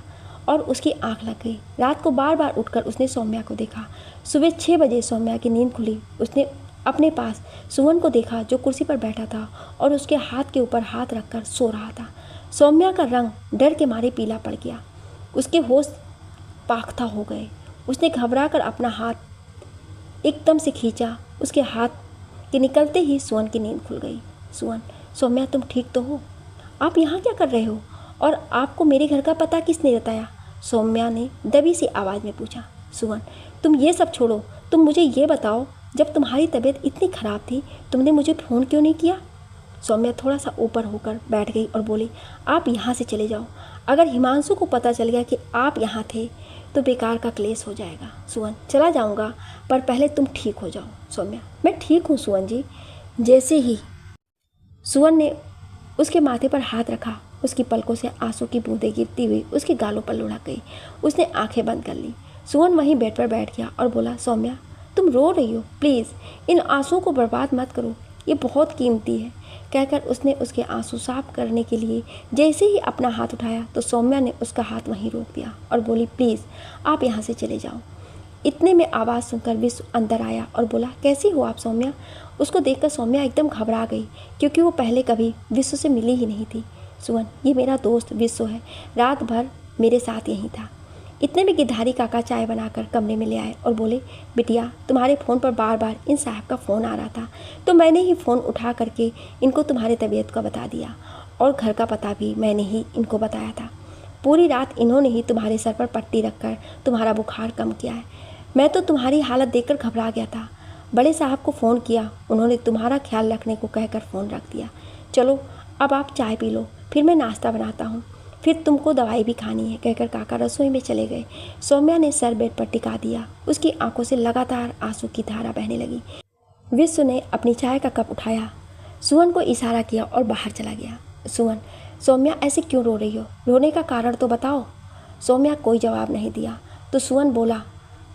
और उसकी आंख लग गई। रात को बार बार उठकर उसने सौम्या को देखा। सुबह 6 बजे सौम्या की नींद खुली। उसने अपने पास सुवन को देखा जो कुर्सी पर बैठा था और उसके हाथ के ऊपर हाथ रखकर सो रहा था। सौम्या का रंग डर के मारे पीला पड़ गया, उसके होश पाख्ता हो गए। उसने घबरा कर अपना हाथ एकदम से खींचा, उसके हाथ के निकलते ही सुवन की नींद खुल गई। सुवन, सौम्या तुम ठीक तो हो? आप यहाँ क्या कर रहे हो? और आपको मेरे घर का पता किसने बताया? सौम्या ने दबी सी आवाज़ में पूछा। सुवन, तुम ये सब छोड़ो, तुम मुझे ये बताओ, जब तुम्हारी तबीयत इतनी ख़राब थी तुमने मुझे फ़ोन क्यों नहीं किया? सौम्या थोड़ा सा ऊपर होकर बैठ गई और बोली, आप यहाँ से चले जाओ। अगर हिमांशु को पता चल गया कि आप यहाँ थे तो बेकार का क्लेश हो जाएगा। सुवन, चला जाऊँगा, पर पहले तुम ठीक हो जाओ। सौम्या, मैं ठीक हूँ सुवन जी। जैसे ही सुवन ने उसके माथे पर हाथ रखा, उसकी पलकों से आंसू की बूंदें गिरती हुई उसके गालों पर लुढ़क गई। उसने आंखें बंद कर ली। सुवन वहीं बेड पर बैठ गया और बोला, सौम्या तुम रो रही हो, प्लीज़ इन आंसुओं को बर्बाद मत करो, ये बहुत कीमती है। कहकर उसने उसके आंसू साफ करने के लिए जैसे ही अपना हाथ उठाया तो सौम्या ने उसका हाथ वहीं रोक दिया और बोली, प्लीज़ आप यहाँ से चले जाओ। इतने में आवाज़ सुनकर विश्व अंदर आया और बोला, कैसी हो आप सौम्या? उसको देखकर सौम्या एकदम घबरा गई, क्योंकि वो पहले कभी विश्व से मिली ही नहीं थी। सुवन, ये मेरा दोस्त विश्व है, रात भर मेरे साथ यहीं था। इतने में गिरधारी काका चाय बनाकर कमरे में ले आए और बोले, बिटिया तुम्हारे फ़ोन पर बार बार इन साहब का फ़ोन आ रहा था, तो मैंने ही फ़ोन उठा करके इनको तुम्हारी तबीयत का बता दिया, और घर का पता भी मैंने ही इनको बताया था। पूरी रात इन्होंने ही तुम्हारे सर पर पट्टी रखकर तुम्हारा बुखार कम किया है। मैं तो तुम्हारी हालत देखकर घबरा गया था। बड़े साहब को फ़ोन किया, उन्होंने तुम्हारा ख्याल रखने को कहकर फ़ोन रख दिया। चलो अब आप चाय पी लो, फिर मैं नाश्ता बनाता हूँ, फिर तुमको दवाई भी खानी है, कहकर काका रसोई में चले गए। सौम्या ने सर बेड पर टिका दिया, उसकी आंखों से लगातार आंसू की धारा बहने लगी। विश्व ने अपनी चाय का कप उठाया, सुवन को इशारा किया और बाहर चला गया। सुवन, सौम्या ऐसे क्यों रो रही हो? रोने का कारण तो बताओ। सौम्या कोई जवाब नहीं दिया तो सुवन बोला,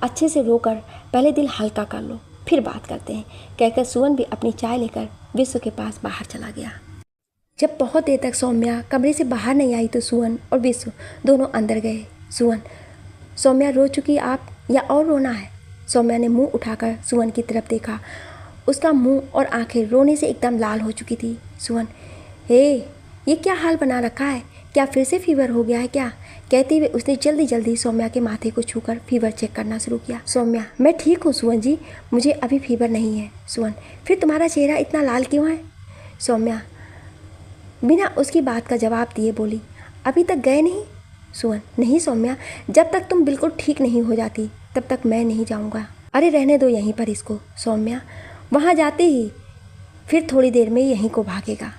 अच्छे से रोकर पहले दिल हल्का कर लो, फिर बात करते हैं, कहकर सुवन भी अपनी चाय लेकर विश्व के पास बाहर चला गया। जब बहुत देर तक सौम्या कमरे से बाहर नहीं आई तो सुवन और विश्व दोनों अंदर गए। सुवन, सौम्या रो चुकी आप या और रोना है? सौम्या ने मुंह उठाकर सुवन की तरफ देखा, उसका मुंह और आंखें रोने से एकदम लाल हो चुकी थी। सुवन, हे ये क्या हाल बना रखा है, क्या फिर से फीवर हो गया है क्या? कहते हुए उसने जल्दी जल्दी सौम्या के माथे को छूकर फीवर चेक करना शुरू किया। सौम्या, मैं ठीक हूँ सुवन जी, मुझे अभी फीवर नहीं है। सुवन, फिर तुम्हारा चेहरा इतना लाल क्यों है? सौम्या बिना उसकी बात का जवाब दिए बोली, अभी तक गए नहीं? सुवन, नहीं सौम्या, जब तक तुम बिल्कुल ठीक नहीं हो जाती तब तक मैं नहीं जाऊँगा। अरे रहने दो यहीं पर इसको। सौम्या, वहाँ जाते ही फिर थोड़ी देर में यहीं को भागेगा।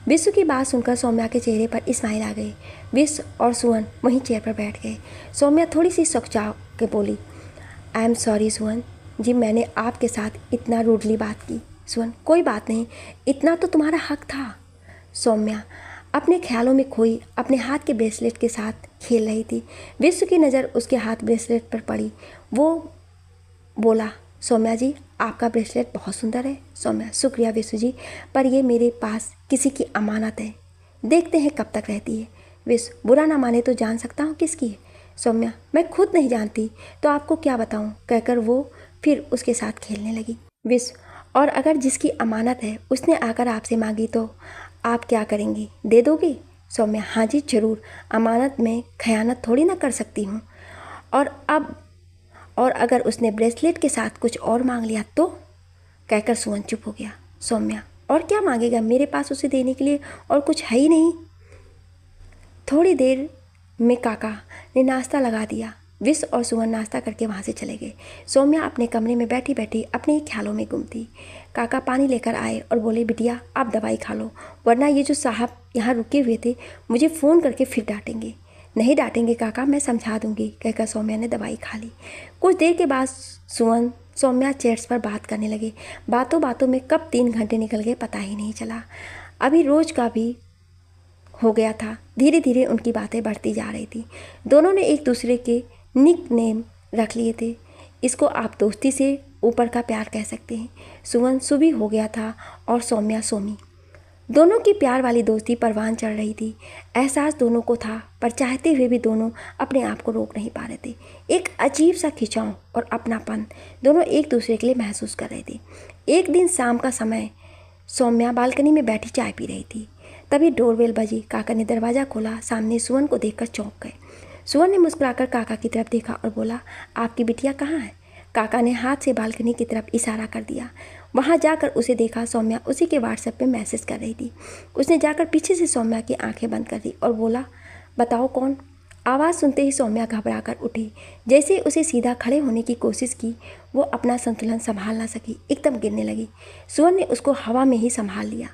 विश्व की बात सुनकर सौम्या के चेहरे पर स्माइल आ गई। विश्व और सुवन वहीं चेयर पर बैठ गए। सौम्या थोड़ी सी सकुचा के बोली, आई एम सॉरी सुवन जी, मैंने आपके साथ इतना रूडली बात की। सुवन, कोई बात नहीं, इतना तो तुम्हारा हक था। सौम्या अपने ख्यालों में खोई अपने हाथ के ब्रेसलेट के साथ खेल रही थी। विश्व की नज़र उसके हाथ ब्रेसलेट पर पड़ी। वो बोला, सौम्या जी आपका ब्रेसलेट बहुत सुंदर है। सौम्या, शुक्रिया विश्व जी, पर ये मेरे पास किसी की अमानत है, देखते हैं कब तक रहती है। विश्व, बुरा ना माने तो जान सकता हूँ किसकी है? सौम्या, मैं खुद नहीं जानती तो आपको क्या बताऊँ, कहकर वो फिर उसके साथ खेलने लगी। विश्व, और अगर जिसकी अमानत है उसने आकर आपसे मांगी तो आप क्या करेंगी, दे दोगे? सौम्या, हाँ जी ज़रूर, अमानत में खयानत थोड़ी ना कर सकती हूँ। और अगर उसने ब्रेसलेट के साथ कुछ और मांग लिया तो, कहकर सुवन चुप हो गया। सौम्या, और क्या मांगेगा, मेरे पास उसे देने के लिए और कुछ है ही नहीं। थोड़ी देर में काका ने नाश्ता लगा दिया। विश्व और सुवन नाश्ता करके वहाँ से चले गए। सौम्या अपने कमरे में बैठी बैठी अपने ही ख्यालों में गुम थी। काका पानी लेकर आए और बोले, बिटिया आप दवाई खा लो, वरना ये जो साहब यहाँ रुके हुए थे मुझे फ़ोन करके फिर डांटेंगे। नहीं डांटेंगे काका, मैं समझा दूंगी, कहकर सौम्या ने दवाई खा ली। कुछ देर के बाद सुवन सौम्या चेयर्स पर बात करने लगे। बातों बातों में कब 3 घंटे निकल गए पता ही नहीं चला। अभी रोज़ का भी हो गया था। धीरे धीरे उनकी बातें बढ़ती जा रही थी। दोनों ने एक दूसरे के निक नेम रख लिए थे। इसको आप दोस्ती से ऊपर का प्यार कह सकते हैं। सुवन सुबी हो गया था और सौम्या सोमी। दोनों की प्यार वाली दोस्ती परवान चढ़ रही थी। एहसास दोनों को था, पर चाहते हुए भी दोनों अपने आप को रोक नहीं पा रहे थे। एक अजीब सा खिंचाव और अपनापन दोनों एक दूसरे के लिए महसूस कर रहे थे। एक दिन शाम का समय, सौम्या बालकनी में बैठी चाय पी रही थी। तभी डोरबेल बजी। काका ने दरवाज़ा खोला। सामने सुवन को देखकर चौंक गए। सुवन ने मुस्कुराकर काका की तरफ देखा और बोला, आपकी बिटिया कहाँ है? काका ने हाथ से बालकनी की तरफ इशारा कर दिया। वहां जाकर उसे देखा, सौम्या उसी के व्हाट्सएप पे मैसेज कर रही थी। उसने जाकर पीछे से सौम्या की आंखें बंद कर दी और बोला, बताओ कौन? आवाज़ सुनते ही सौम्या घबरा कर उठी। जैसे ही उसे सीधा खड़े होने की कोशिश की, वो अपना संतुलन संभाल ना सकी, एकदम गिरने लगी। सुवन ने उसको हवा में ही संभाल लिया।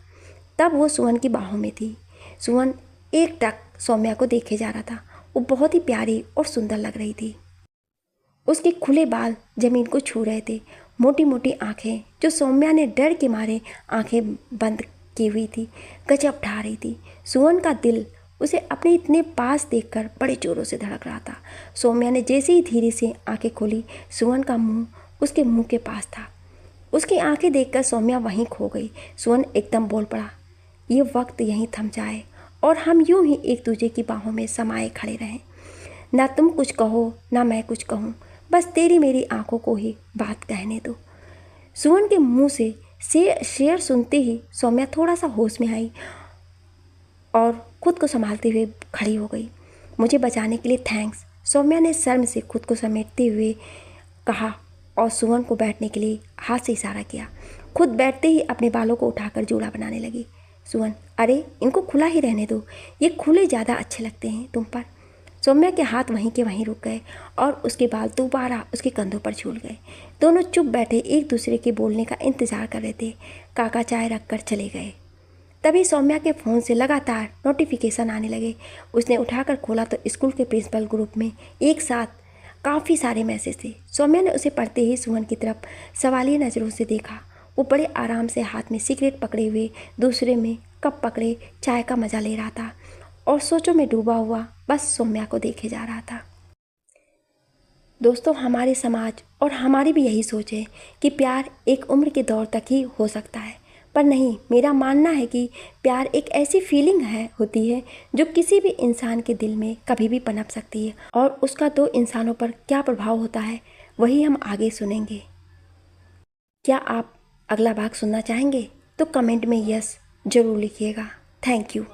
तब वो सुवन की बाहों में थी। सुवन एक टक सौम्या को देखे जा रहा था। वो बहुत ही प्यारी और सुंदर लग रही थी। उसके खुले बाल जमीन को छू रहे थे। मोटी मोटी आंखें, जो सौम्या ने डर के मारे आंखें बंद की हुई थी, गजब ढा रही थी। सुवन का दिल उसे अपने इतने पास देखकर बड़े जोरों से धड़क रहा था। सौम्या ने जैसे ही धीरे से आंखें खोली, सुवन का मुंह उसके मुंह के पास था। उसकी आंखें देखकर सौम्या वहीं खो गई। सुवन एकदम बोल पड़ा, ये वक्त यहीं थम जाए और हम यूं ही एक दूसरे की बाहों में समाये खड़े रहें। ना तुम कुछ कहो ना मैं कुछ कहूँ, बस तेरी मेरी आंखों को ही बात कहने दो। सुवन के मुंह से शेर सुनते ही सौम्या थोड़ा सा होश में आई और खुद को संभालते हुए खड़ी हो गई। मुझे बचाने के लिए थैंक्स, सौम्या ने शर्म से खुद को समेटते हुए कहा और सुवन को बैठने के लिए हाथ से इशारा किया। खुद बैठते ही अपने बालों को उठाकर जूड़ा बनाने लगी। सुवन, अरे इनको खुला ही रहने दो, ये खुले ज़्यादा अच्छे लगते हैं तुम पर। सौम्या के हाथ वहीं के वहीं रुक गए और उसके बाल दोबारा उसके कंधों पर झूल गए। दोनों चुप बैठे एक दूसरे के बोलने का इंतजार कर रहे थे। काका चाय रखकर चले गए। तभी सौम्या के फ़ोन से लगातार नोटिफिकेशन आने लगे। उसने उठाकर खोला तो स्कूल के प्रिंसिपल ग्रुप में एक साथ काफ़ी सारे मैसेज थे। सौम्या ने उसे पढ़ते ही सुवन की तरफ सवालिया नज़रों से देखा। वो बड़े आराम से हाथ में सिगरेट पकड़े हुए दूसरे में कप पकड़े चाय का मज़ा ले रहा था और सोचों में डूबा हुआ बस सौम्या को देखे जा रहा था। दोस्तों, हमारे समाज और हमारी भी यही सोच है कि प्यार एक उम्र के दौर तक ही हो सकता है, पर नहीं, मेरा मानना है कि प्यार एक ऐसी फीलिंग होती है जो किसी भी इंसान के दिल में कभी भी पनप सकती है और उसका दो इंसानों पर क्या प्रभाव होता है वही हम आगे सुनेंगे। क्या आप अगला भाग सुनना चाहेंगे? तो कमेंट में यस ज़रूर लिखिएगा। Thank you.